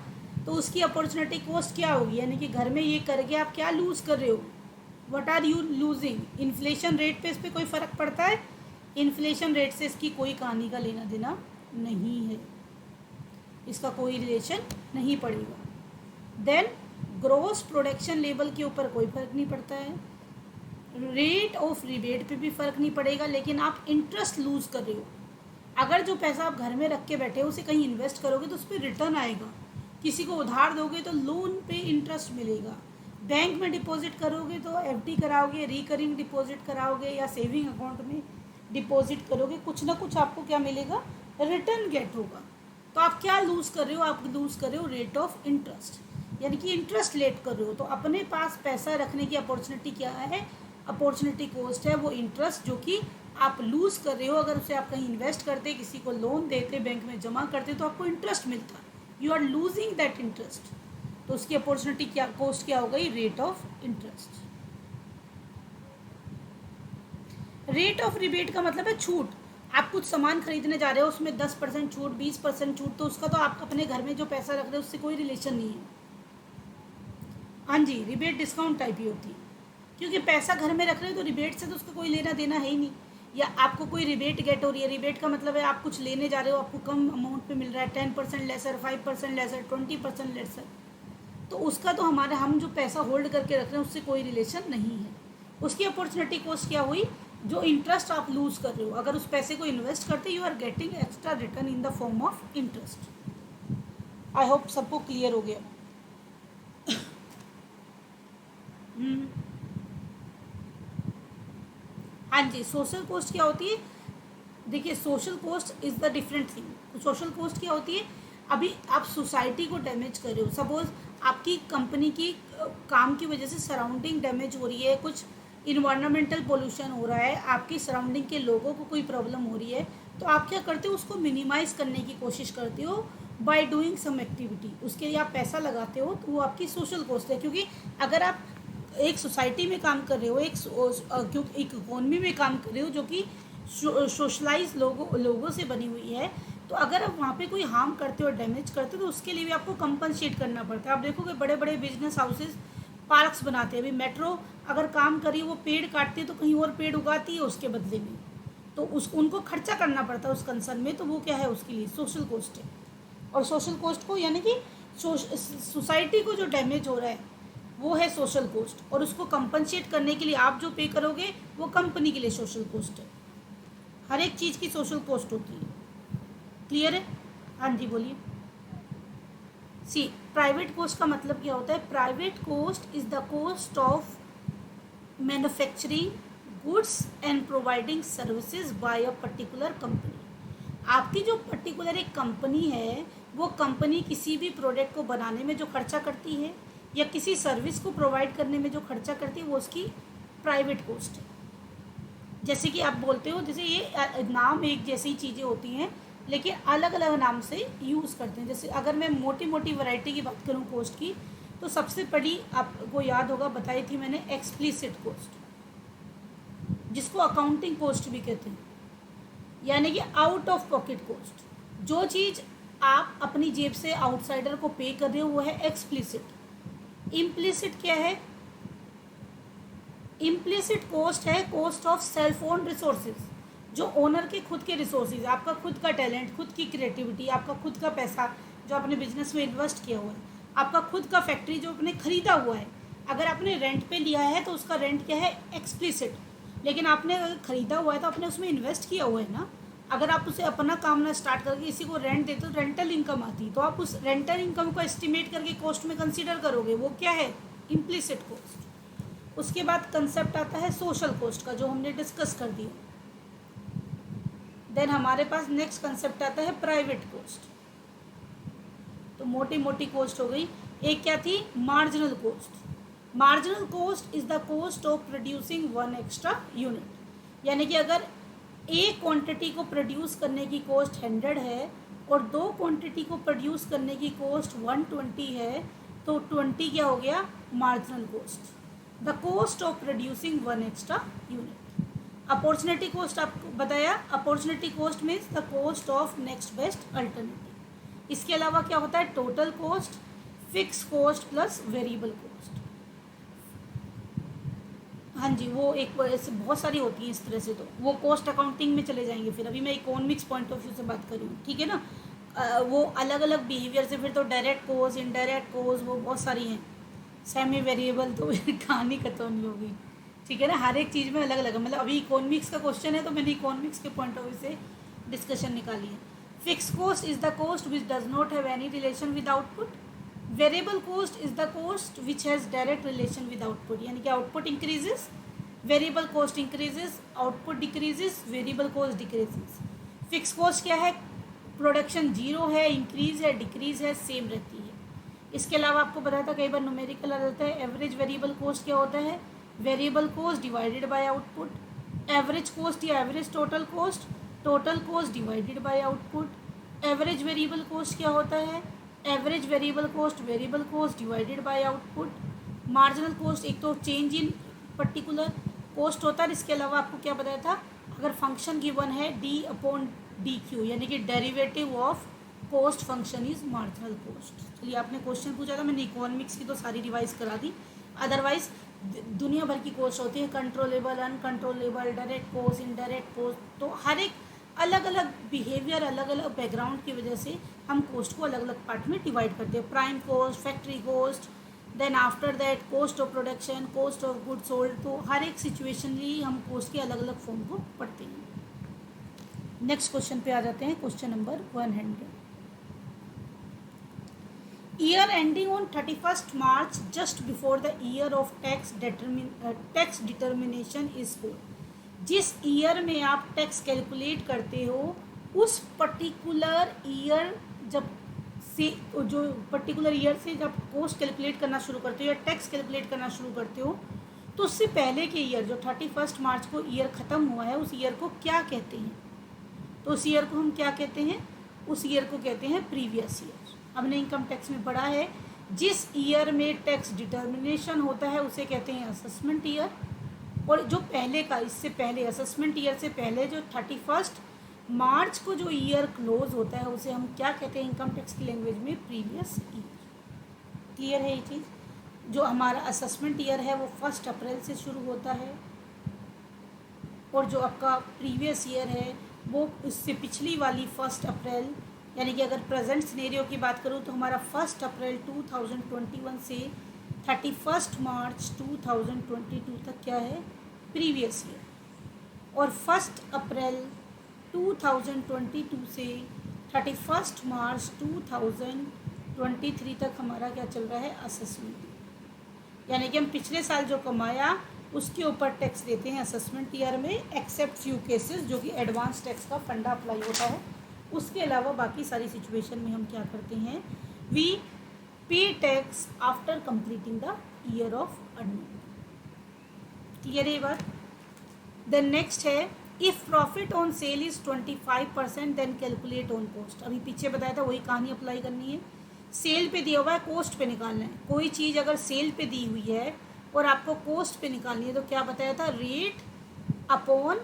तो उसकी अपॉर्चुनिटी कॉस्ट क्या होगी, यानी कि घर में ये करके आप क्या लूज कर रहे हो, what are you losing. Inflation rate पे इस पर कोई फ़र्क पड़ता है, इन्फ्लेशन रेट से इसकी कोई कहानी का लेना देना नहीं है, इसका कोई रिलेशन नहीं पड़ेगा। देन ग्रोस प्रोडक्शन लेवल के ऊपर कोई फ़र्क नहीं पड़ता है, रेट ऑफ रिबेट पे भी फ़र्क नहीं पड़ेगा, लेकिन आप इंटरेस्ट लूज़ कर रहे हो। अगर जो पैसा आप घर में रख के बैठे हो उसे कहीं इन्वेस्ट करोगे तो उस पर रिटर्न आएगा, किसी को उधार दोगे तो लोन पे इंटरेस्ट मिलेगा, बैंक में डिपॉजिट करोगे तो एफडी कराओगे, रिकरिंग डिपॉजिट कराओगे या सेविंग अकाउंट में डिपॉजिट करोगे, कुछ ना कुछ आपको क्या मिलेगा, रिटर्न गेट होगा। तो आप क्या लूज़ कर रहे हो, आप लूज़ कर रहे हो रेट ऑफ इंटरेस्ट, यानी कि इंटरेस्ट लेट कर रहे हो। तो अपने पास पैसा रखने की अपॉर्चुनिटी क्या है, अपॉर्चुनिटी कॉस्ट है वो इंटरेस्ट जो कि आप लूज़ कर रहे हो। अगर उसे आप कहीं इन्वेस्ट करते, किसी को लोन देते, बैंक में जमा करते, तो आपको इंटरेस्ट मिलता, you are losing that interest. तो उसकी अपॉर्चुनिटी क्या कॉस्ट क्या हो गई, rate of interest. Rate of rebate का मतलब है छूट। आप कुछ सामान खरीदने जा रहे हो, उसमें 10% छूट, 20% छूट, तो उसका तो आप अपने घर में जो पैसा रख रहे हो उससे कोई रिलेशन नहीं है। हाँ जी, रिबेट डिस्काउंट टाइप ही होती है, क्योंकि पैसा घर में रख रहे हो तो रिबेट से तो उसका कोई लेना देना है ही नहीं, या आपको कोई रिबेट गेट हो रही है। रिबेट का मतलब है आप कुछ लेने जा रहे हो, आपको कम अमाउंट पे मिल रहा है, 10% लेसर, 5% लेसर, 20% लेसर, तो उसका तो हम जो पैसा होल्ड करके रख रहे हैं उससे कोई रिलेशन नहीं है। उसकी अपॉर्चुनिटी कॉस्ट क्या हुई, जो इंटरेस्ट आप लूज कर रहे हो। अगर उस पैसे को इन्वेस्ट करते, you are getting extra return in the form of interest. I hope सबको क्लियर हो गया। हाँ जी, सोशल कॉस्ट क्या होती है, देखिए social cost is the different thing. Social cost क्या होती है, अभी आप सोसाइटी को डैमेज कर रहे हो, सपोज आपकी कंपनी की काम की वजह से सराउंडिंग डैमेज हो रही है, कुछ इन्वायरमेंटल पोल्यूशन हो रहा है, आपकी सराउंडिंग के लोगों को कोई प्रॉब्लम हो रही है, तो आप क्या करते हो, उसको मिनिमाइज़ करने की कोशिश करते हो बाय डूइंग सम एक्टिविटी। उसके लिए आप पैसा लगाते हो, तो वो आपकी सोशल कॉस्ट है। क्योंकि अगर आप एक सोसाइटी में काम कर रहे हो, एक इकोनॉमी में काम कर रहे हो जो कि सोशलाइज लोगों से बनी हुई है, तो अगर आप वहाँ पे कोई हार्म करते हो, डैमेज करते हो, तो उसके लिए भी आपको कंपनसेट करना पड़ता है। आप देखोगे बड़े बड़े बिजनेस हाउसेज पार्क्स बनाते हैं। अभी मेट्रो अगर काम करी, वो पेड़ काटती है तो कहीं और पेड़ उगाती है उसके बदले में, तो उनको खर्चा करना पड़ता है उस कंसर्न में, तो वो क्या है, उसके लिए सोशल कॉस्ट है। और सोशल कॉस्ट को, यानी कि सोसाइटी को जो डैमेज हो रहा है वो है सोशल कॉस्ट, और उसको कंपनसेट करने के लिए आप जो पे करोगे वो कंपनी के लिए सोशल कॉस्ट है। हर एक चीज़ की सोशल कॉस्ट होती है। क्लियर है? हाँ जी बोलिए। प्राइवेट कॉस्ट का मतलब क्या होता है, private cost is the cost of manufacturing goods and providing services by a particular company. आपकी जो पर्टिकुलर एक कंपनी है, वो कंपनी किसी भी प्रोडक्ट को बनाने में जो खर्चा करती है या किसी सर्विस को प्रोवाइड करने में जो खर्चा करती है, वो उसकी प्राइवेट कॉस्ट है। जैसे कि आप बोलते हो, जैसे ये नाम एक जैसी चीज़ें होती हैं लेकिन अलग अलग नाम से यूज़ करते हैं। जैसे अगर मैं मोटी मोटी वैरायटी की बात करूँ कॉस्ट की, तो सबसे बड़ी आपको याद होगा बताई थी मैंने एक्सप्लिसिट कॉस्ट, जिसको अकाउंटिंग कॉस्ट भी कहते हैं, यानी कि आउट ऑफ पॉकेट कॉस्ट। जो चीज़ आप अपनी जेब से आउटसाइडर को पे कर रहे हो वो है एक्सप्लिसिट। इम्प्लिसिट क्या है? इम्प्लिसिट कॉस्ट है cost of self own resources, जो ओनर के खुद के रिसोर्सेज, आपका खुद का टैलेंट, खुद की क्रिएटिविटी, आपका खुद का पैसा जो आपने बिजनेस में इन्वेस्ट किया हुआ है, आपका खुद का फैक्ट्री जो आपने खरीदा हुआ है। अगर आपने रेंट पे लिया है तो उसका रेंट क्या है? एक्सप्लिसिट। लेकिन आपने अगर खरीदा हुआ है तो आपने उसमें इन्वेस्ट किया हुआ है ना। अगर आप उसे अपना काम ना स्टार्ट करके किसी को रेंट देते हो तो रेंटल इनकम आती, तो आप उस रेंटल इनकम को एस्टिमेट करके कॉस्ट में कंसीडर करोगे, वो क्या है? Implicit cost. उसके बाद कंसेप्ट आता है सोशल कॉस्ट का, जो हमने डिस्कस कर दिया। देन हमारे पास नेक्स्ट कंसेप्ट आता है प्राइवेट कॉस्ट। तो मोटी मोटी कॉस्ट हो गई। एक क्या थी? Marginal cost. Marginal cost is the cost of producing one extra unit, यानी कि अगर एक क्वांटिटी को प्रोड्यूस करने की कॉस्ट 100 है और दो क्वांटिटी को प्रोड्यूस करने की कॉस्ट 120 है, तो 20 क्या हो गया? Marginal cost. The cost of producing one extra unit. Opportunity cost आपको बताया, opportunity cost means the cost of next best alternative. इसके अलावा क्या होता है? Total cost, fix cost plus variable cost. हाँ जी, वो एक ऐसे बहुत सारी होती है इस तरह से, तो वो कॉस्ट अकाउंटिंग में चले जाएंगे। फिर अभी मैं इकोनॉमिक्स पॉइंट ऑफ व्यू से बात कर रही हूँ, ठीक है ना। वो अलग अलग बिहेवियर से, फिर तो डायरेक्ट कॉस्ट, इनडायरेक्ट कॉस्ट, वो बहुत सारी हैं। सेमी वेरिएबल तो कहानी खत्म नहीं होगी, ठीक है ना। हर एक चीज़ में अलग अलग है। मतलब अभी इकोनॉमिक्स का क्वेश्चन है तो मैंने इकोनॉमिक्स के पॉइंट ऑफ व्यू से डिस्कशन निकाली है। Fix cost is the cost which does not have any relation with output. Variable cost is the cost which has direct relation with output, यानी कि output increases, variable cost increases, output decreases, variable cost decreases. Fix cost क्या है? प्रोडक्शन जीरो है, इंक्रीज है, डिक्रीज है, सेम रहती है। इसके अलावा आपको बताया था कई बार न्यूमेरिकल आ जाता है। एवरेज वेरिएबल कॉस्ट क्या होता है? Variable cost divided by output. Average cost या average total cost, total cost divided by output. Average variable cost क्या होता है? Average variable cost, variable cost divided by output. Marginal cost एक तो चेंज इन पर्टिकुलर कॉस्ट होता है। इसके अलावा आपको क्या बताया था? अगर फंक्शन गिवन है डी अपॉन डी क्यू, यानी कि derivative of cost function is marginal cost. चलिए, आपने क्वेश्चन पूछा था, मैंने इकोनॉमिक्स की तो सारी रिवाइज करा दी। अदरवाइज दुनिया भर की कॉस्ट होती है, controllable, uncontrollable, direct cost, indirect cost. तो हर एक अलग अलग बिहेवियर, अलग अलग बैकग्राउंड की वजह से हम कॉस्ट को अलग अलग पार्ट में डिवाइड करते हैं। Prime cost, factory cost, then after that cost of production, cost of good sold. तो हर एक सिचुएशनली हम कॉस्ट के अलग अलग फॉर्म को पढ़ते हैं। नेक्स्ट क्वेश्चन पे आ जाते हैं, question number 100। Year ending on 31st March just before the year of tax determination is for. जिस ईयर में आप टैक्स कैलकुलेट करते हो, उस पर्टिकुलर ईयर जब से, जो पर्टिकुलर ईयर से जब कॉस्ट कैलकुलेट करना शुरू करते हो या टैक्स कैलकुलेट करना शुरू करते हो, तो उससे पहले के ईयर जो 31 मार्च को ईयर ख़त्म हुआ है, उस ईयर को क्या कहते हैं? तो उस ईयर को हम क्या कहते हैं? उस ईयर को कहते हैं प्रीवियस ईयर। हमने इनकम टैक्स में पढ़ा है, जिस ईयर में टैक्स डिटर्मिनेशन होता है उसे कहते हैं असेसमेंट ईयर। और जो पहले का, इससे पहले असेसमेंट ईयर से पहले जो 31 मार्च को जो ईयर क्लोज होता है, उसे हम क्या कहते हैं इनकम टैक्स की लैंग्वेज में? Previous year. क्लियर है ये चीज़? जो हमारा असेसमेंट ईयर है वो 1 अप्रैल से शुरू होता है, और जो आपका प्रीवियस ईयर है वो उससे पिछली वाली 1 अप्रैल, यानी कि अगर प्रेजेंट सिनेरियो की बात करूँ तो हमारा 1 अप्रैल 2021 से 31 मार्च 2022 तक क्या है? Previous year. और 1 अप्रैल 2022 से 31 मार्च 2023 तक हमारा क्या चल रहा है? असेसमेंट। यानी कि हम पिछले साल जो कमाया उसके ऊपर टैक्स देते हैं असेसमेंट ईयर में, एक्सेप्ट फ्यू केसेस जो कि एडवांस टैक्स का फंडा अप्लाई होता है। उसके अलावा बाकी सारी सिचुएशन में हम क्या करते हैं, we pay tax after completing the year of earning. Clear है ये बात। देन नेक्स्ट है, if profit on sale is 25% then calculate on cost. अभी पीछे बताया था वही कहानी अप्लाई करनी है। सेल पे दिया हुआ है, कॉस्ट पे निकालना है। कोई चीज़ अगर सेल पे दी हुई है और आपको कॉस्ट पे निकालनी है तो क्या बताया था, रेट अपॉन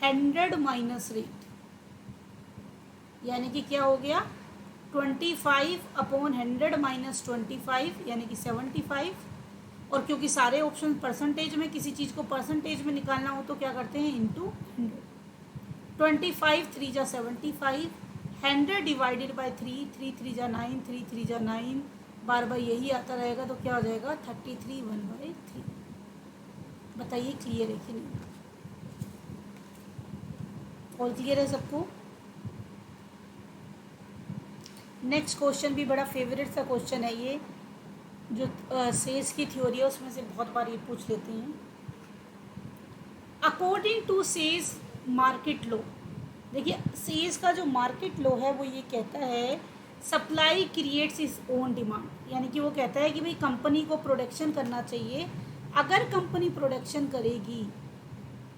100 माइनस रेट, यानी कि क्या हो गया 25 अपॉन 100 माइनस 25 यानी कि 75। और क्योंकि सारे ऑप्शन परसेंटेज में, किसी चीज़ को परसेंटेज में निकालना हो तो क्या करते हैं, इंटू 100। 25 3 जा 75, 100 डिवाइडेड बाई 3, 3 3 जा 9, 3 3 जा 9, बार बार यही आता रहेगा तो क्या हो जाएगा 33 1/3। बताइए क्लियर है कि नहीं, और क्लियर है सबको। नेक्स्ट क्वेश्चन भी बड़ा फेवरेट सा क्वेश्चन है ये, जो सेल्स की थ्योरी है उसमें से बहुत बार ये पूछ लेते हैं। अकॉर्डिंग टू सेल्स मार्केट लॉ, देखिए सेल्स का जो मार्केट लॉ है वो ये कहता है supply creates its own demand, यानी कि वो कहता है कि भाई कंपनी को प्रोडक्शन करना चाहिए। अगर कंपनी प्रोडक्शन करेगी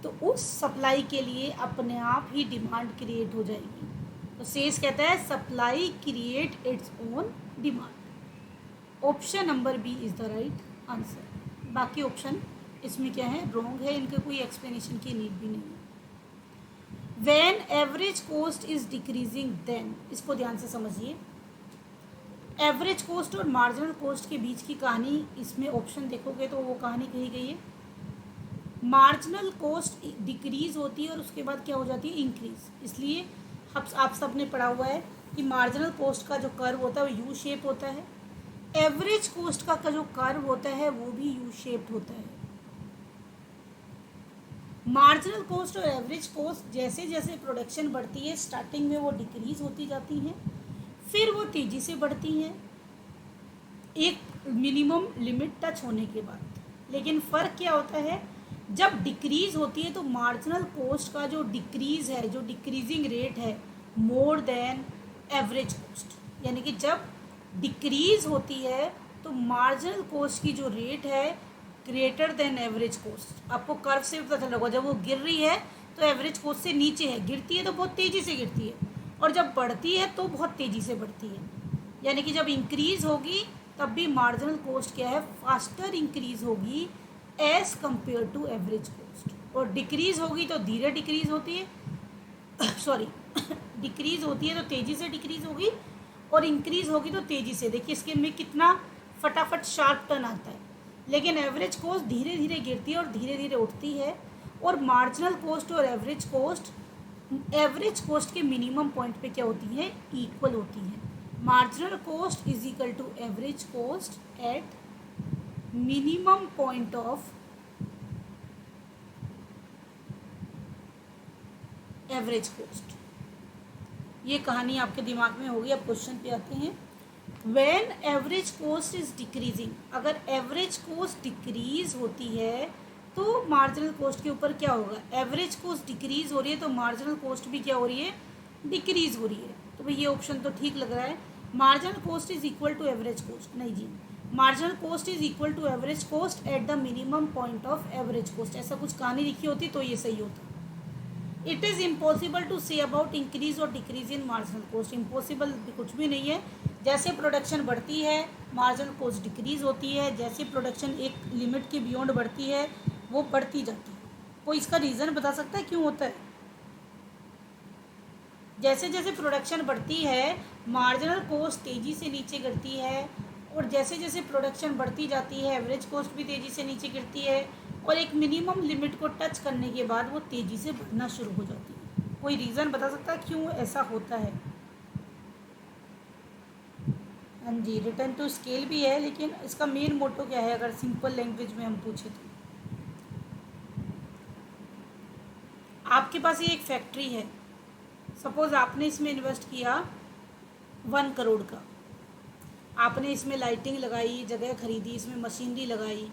तो उस सप्लाई के लिए अपने आप ही डिमांड क्रिएट हो जाएगी। तो सेल्स कहता है supply create its own demand. Option number B is the right answer. बाकी ऑप्शन इसमें क्या है, रॉन्ग है, इनके कोई एक्सप्लेनेशन की नीड भी नहीं है। When average cost is decreasing then, इसको ध्यान से समझिए। एवरेज कॉस्ट और मार्जिनल कॉस्ट के बीच की कहानी इसमें ऑप्शन देखोगे तो वो कहानी कही गई है। मार्जिनल कॉस्ट डिक्रीज होती है और उसके बाद क्या हो जाती है, इंक्रीज। इसलिए आप सब ने पढ़ा हुआ है कि मार्जिनल कॉस्ट का जो कर्व होता है वो यू शेप होता है, एवरेज कॉस्ट का जो कर्व होता है वो भी यू शेप्ड होता है। मार्जिनल कॉस्ट और एवरेज कॉस्ट जैसे जैसे प्रोडक्शन बढ़ती है स्टार्टिंग में वो डिक्रीज होती जाती हैं, फिर वो तेज़ी से बढ़ती हैं एक मिनिमम लिमिट टच होने के बाद। लेकिन फ़र्क क्या होता है, जब डिक्रीज होती है तो मार्जिनल कॉस्ट का जो डिक्रीज है, जो डिक्रीजिंग रेट है मोर देन एवरेज कॉस्ट, यानी कि जब डिक्रीज होती है तो मार्जिनल कॉस्ट की जो रेट है ग्रेटर देन एवरेज कॉस्ट। आपको कर्व से पता चल रहा होगा, जब वो गिर रही है तो एवरेज कॉस्ट से नीचे है, गिरती है तो बहुत तेज़ी से गिरती है, और जब बढ़ती है तो बहुत तेज़ी से बढ़ती है। यानी कि जब इंक्रीज होगी तब भी मार्जिनल कॉस्ट क्या है, फास्टर इंक्रीज होगी as compare to average cost, और डिक्रीज होगी तो धीरे डिक्रीज होती है सॉरी डिक्रीज होती है तो तेज़ी से डिक्रीज होगी, और इंक्रीज होगी तो तेज़ी से। देखिए इसके में कितना फटाफट शार्प टर्न आता है। लेकिन एवरेज कॉस्ट धीरे धीरे गिरती है और धीरे धीरे उठती है, और मार्जिनल कॉस्ट और एवरेज कॉस्ट के मिनिमम पॉइंट पे क्या होती है, इक्वल होती है। Marginal cost is equal to average cost at minimum point of average cost. ये कहानी आपके दिमाग में होगी। अब क्वेश्चन पे आते हैं। When average cost is decreasing, अगर एवरेज कॉस्ट डिक्रीज होती है तो मार्जिनल कॉस्ट के ऊपर क्या होगा, एवरेज कॉस्ट डिक्रीज हो रही है तो मार्जिनल कॉस्ट भी क्या हो रही है, डिक्रीज हो रही है। तो भाई ये ऑप्शन तो ठीक लग रहा है। Marginal cost is equal to average cost, नहीं जी, marginal cost is equal to average cost at the minimum point of average cost. ऐसा कुछ कहानी लिखी होती तो ये सही होता। It is impossible to say about increase और decrease in marginal cost. Impossible कुछ भी नहीं है। जैसे प्रोडक्शन बढ़ती है मार्जिनल कॉस्ट डिक्रीज होती है, जैसे प्रोडक्शन एक लिमिट के बियॉन्ड बढ़ती है वो बढ़ती जाती है। कोई इसका रीज़न बता सकता है क्यों होता है? जैसे जैसे प्रोडक्शन बढ़ती है मार्जिनल कॉस्ट तेज़ी से नीचे गिरती है, और जैसे जैसे प्रोडक्शन बढ़ती जाती है एवरेज कॉस्ट भी तेज़ी से नीचे गिरती है, और एक मिनिमम लिमिट को टच करने के बाद वो तेज़ी से बढ़ना शुरू हो जाती है। कोई रीज़न बता सकता है क्यों ऐसा होता है? हाँ जी, रिटर्न टू स्केल भी है, लेकिन इसका मेन मोटो क्या है अगर सिंपल लैंग्वेज में हम पूछे तो? आपके पास ये एक फैक्ट्री है, सपोज आपने इसमें इन्वेस्ट किया 1 करोड़ का, आपने इसमें लाइटिंग लगाई, जगह खरीदी, इसमें मशीनरी लगाई,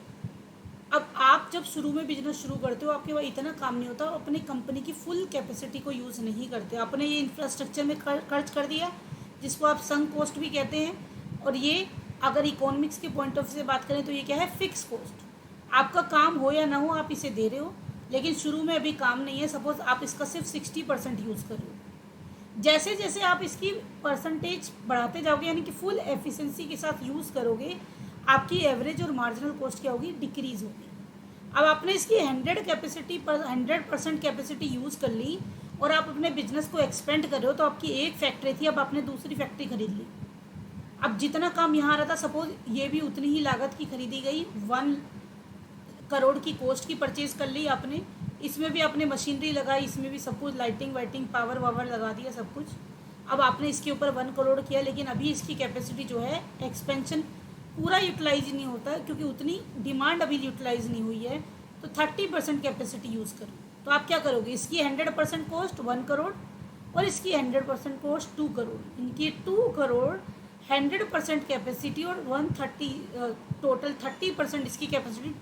अब आप जब शुरू में बिजनेस शुरू करते हो आपके पास इतना काम नहीं होता, और अपनी कंपनी की फुल कैपेसिटी को यूज़ नहीं करते, आपने ये इंफ्रास्ट्रक्चर में खर्च कर दिया जिसको आप संक कॉस्ट भी कहते हैं। और ये अगर इकोनॉमिक्स के पॉइंट ऑफ व्यू से बात करें तो ये क्या है, फिक्स कॉस्ट। आपका काम हो या ना हो आप इसे दे रहे हो, लेकिन शुरू में अभी काम नहीं है, सपोज आप इसका सिर्फ 60% यूज़ कर रहे हो। जैसे जैसे आप इसकी परसेंटेज बढ़ाते जाओगे यानी कि फुल एफिशिएंसी के साथ यूज़ करोगे, आपकी एवरेज और मार्जिनल कॉस्ट क्या होगी, डिक्रीज होगी। अब आपने इसकी 100% कैपेसिटी यूज़ कर ली और आप अपने बिजनेस को एक्सपेंड कर रहे हो, तो आपकी एक फैक्ट्री थी, अब आपने दूसरी फैक्ट्री खरीद ली। अब जितना काम यहाँ आ रहा था, सपोज ये भी उतनी ही लागत की खरीदी गई, 1 करोड़ की कॉस्ट की परचेज कर ली आपने, इसमें भी आपने मशीनरी लगाई, इसमें भी सब कुछ लाइटिंग वाइटिंग पावर वावर लगा दिया सब कुछ। अब आपने इसके ऊपर 1 करोड़ किया, लेकिन अभी इसकी कैपेसिटी जो है एक्सपेंशन पूरा यूटिलाइज नहीं होता है, क्योंकि उतनी डिमांड अभी यूटिलाइज नहीं हुई है, तो 30% कैपेसिटी यूज़ करो। तो आप क्या करोगे, इसकी 100% कॉस्ट 1 करोड़ और इसकी 100% कॉस्ट 2 करोड़, इनकी 2 करोड़ 100% कैपेसिटी और 130 टोटल 30% इसकी कैपेसिटी,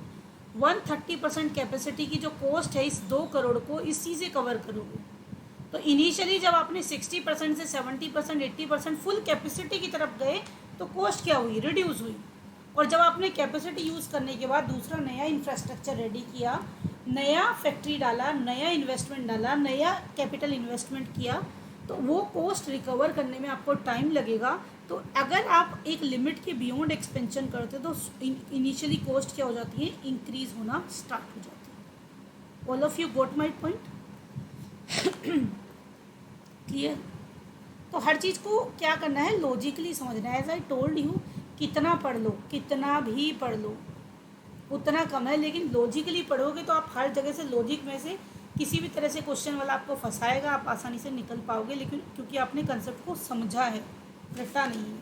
130% कैपेसिटी की जो कॉस्ट है इस 2 करोड़ को इसी से कवर करोगे। तो इनिशियली जब आपने 60% से 70% 80% फुल कैपेसिटी की तरफ गए तो कॉस्ट क्या हुई, रिड्यूस हुई। और जब आपने कैपेसिटी यूज़ करने के बाद दूसरा नया इंफ्रास्ट्रक्चर रेडी किया, नया फैक्ट्री डाला, नया इन्वेस्टमेंट डाला, नया कैपिटल इन्वेस्टमेंट किया, तो वो कॉस्ट रिकवर करने में आपको टाइम लगेगा। तो अगर आप एक लिमिट के बियॉन्ड एक्सपेंशन करते तो इनिशियली कॉस्ट क्या हो जाती है, इंक्रीज होना स्टार्ट हो जाती है। All of you got my point, clear. तो हर चीज़ को क्या करना है, लॉजिकली समझना है। एज आई टोल्ड यू, कितना पढ़ लो, कितना भी पढ़ लो उतना कम है, लेकिन लॉजिकली पढ़ोगे तो आप हर जगह से लॉजिक में से किसी भी तरह से क्वेश्चन वाला आपको फंसाएगा, आप आसानी से निकल पाओगे, लेकिन क्योंकि आपने कंसेप्ट को समझा है, रटा नहीं है।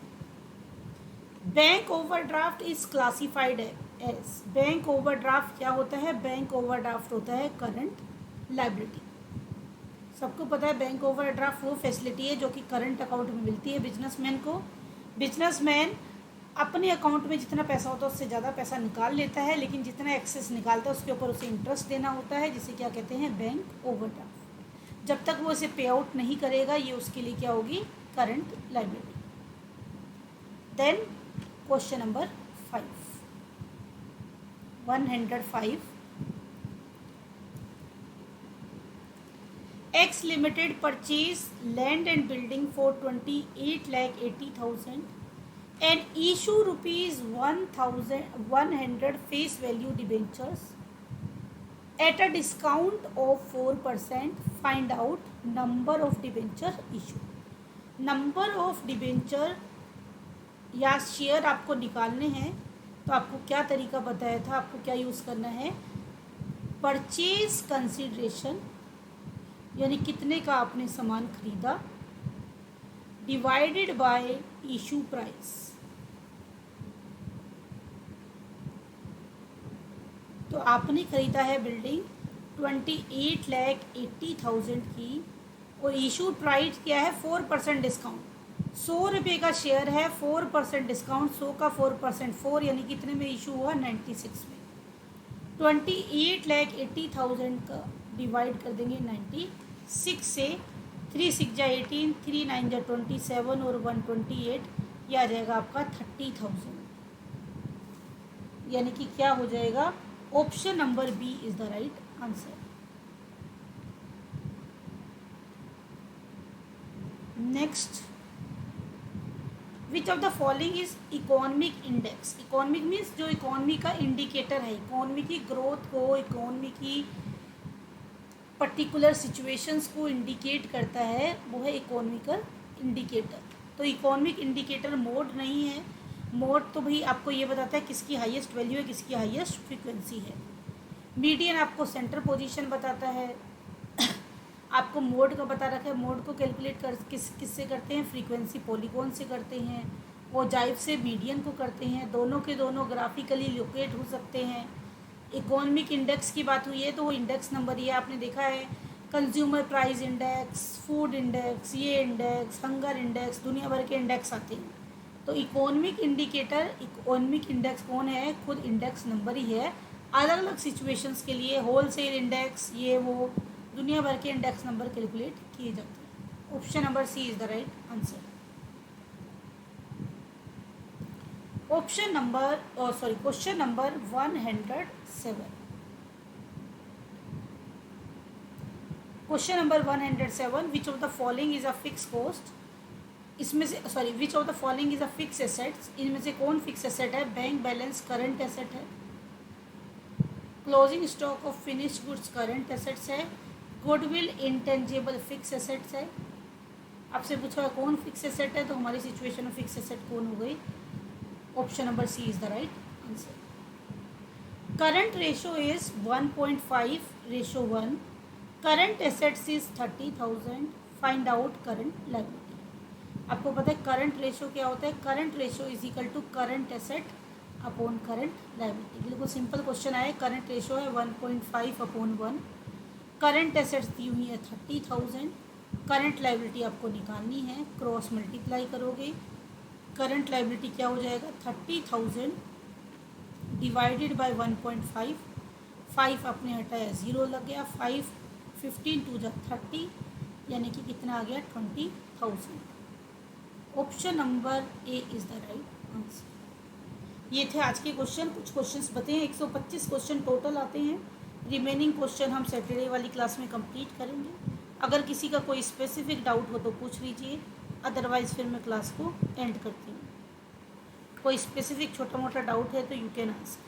Bank overdraft is classified as, bank overdraft क्या होता है, बैंक ओवरड्राफ्ट होता है करंट लायबिलिटी। सबको पता है बैंक ओवरड्राफ्ट वो फैसिलिटी है जो कि करंट अकाउंट में मिलती है बिजनेसमैन को। बिजनेसमैन अपने अकाउंट में जितना पैसा होता है उससे ज़्यादा पैसा निकाल लेता है, लेकिन जितना एक्सेस निकालता है उसके ऊपर उसे इंटरेस्ट देना होता है, जिसे क्या कहते हैं, बैंक ओवरड्राफ्ट। जब तक वो इसे पे आउट नहीं करेगा ये उसके लिए क्या होगी, current liability. Then question number 105, X Limited purchase land and building for 28,80,000 and issue rupees 1,100 face value debentures at a discount of 4%. Find out number of debenture issue. Number of debenture या शेयर आपको निकालने हैं, तो आपको क्या तरीका बताया था, आपको क्या यूज़ करना है, परचेज कंसिडरेशन यानी कितने का आपने सामान खरीदा, डिवाइडेड बाय इशू प्राइस। तो आपने खरीदा है बिल्डिंग 28,80,000 की और इशू प्राइस क्या है, 4% डिस्काउंट, 100 रुपये का शेयर है, 4% डिस्काउंट, 100 का 4%, 4 यानी कितने में इशू हुआ, 96 में। 28,80,000 का डिवाइड कर देंगे 96 से, 3 6 जा 18, 3 9 जा 27 और 128, यह आ जाएगा आपका 30,000। यानी कि क्या हो जाएगा, option number B is the right answer. Next, which of the following is economic index. Economic means जो इकोनॉमी का इंडिकेटर है, इकोनॉमी की ग्रोथ को, इकोनॉमी की पर्टिकुलर सिचुएशंस को इंडिकेट करता है, वो है इकोनॉमिकल इंडिकेटर। तो इकोनॉमिक इंडिकेटर मोड नहीं है, मोड तो भाई आपको ये बताता है किसकी हाईएस्ट वैल्यू है, किसकी हाईएस्ट फ्रीक्वेंसी है। मीडियन आपको सेंटर पोजीशन बताता है। आपको मोड का बता रखा है, मोड को कैलकुलेट कर किससे करते हैं, फ्रीक्वेंसी पॉलीगॉन से करते हैं, और जाइव से मीडियन को करते हैं, दोनों के दोनों ग्राफिकली लोकेट हो सकते हैं। इकोनॉमिक इंडेक्स की बात हुई है तो वो इंडेक्स नंबर ये आपने देखा है, consumer price index, food index, ये इंडेक्स, हंगर इंडेक्स, दुनिया भर के इंडेक्स आते हैं। तो इकोनॉमिक इंडिकेटर, इकोनॉमिक इंडेक्स कौन है, खुद इंडेक्स नंबर ही है, अलग अलग सिचुएशंस के लिए होलसेल इंडेक्स ये वो दुनिया भर के इंडेक्स नंबर कैलकुलेट किए जाते हैं। Option number C is the right answer. Question number 107। Question number 107, which of the following is a fix cost. इसमें से which of the following is a fix assets, इनमें से कौन फिक्स एसेट है। बैंक बैलेंस करंट एसेट है, closing stock of finished goods current assets है, गुडविल इंटेंजिबल फिक्स एसेट्स है। आपसे पूछा है कौन फिक्स एसेट है, तो हमारी सिचुएशन में फिक्स एसेट कौन हो गई। Option number C is the right answer. Current ratio is 1.5:1। Current assets is 30,000। Find out current liability. आपको पता है करंट रेशो क्या होता है। Current ratio is equal to current asset upon current liability. बिल्कुल सिंपल क्वेश्चन आया। करंट रेशो है 1.5/1। करंट एसेट्स दी हुई है 30,000। करंट लायबिलिटी आपको निकालनी है, क्रॉस मल्टीप्लाई करोगे। करंट लायबिलिटी क्या हो जाएगा, 30,000 डिवाइडेड बाय 1.5। 5 आपने हटाया 0 लग गया। 5 15 2 30, यानी कि कितना आ गया 20,000। Option number A is the right answer. ये थे आज के क्वेश्चन। कुछ क्वेश्चंस बताएं, 125 क्वेश्चन टोटल आते हैं। रिमेनिंग क्वेश्चन हम सैटरडे वाली क्लास में कंप्लीट करेंगे। अगर किसी का कोई स्पेसिफिक डाउट हो तो पूछ लीजिए, अदरवाइज़ फिर मैं क्लास को एंड करती हूँ। कोई स्पेसिफिक छोटा मोटा डाउट है तो यू कैन आस्क।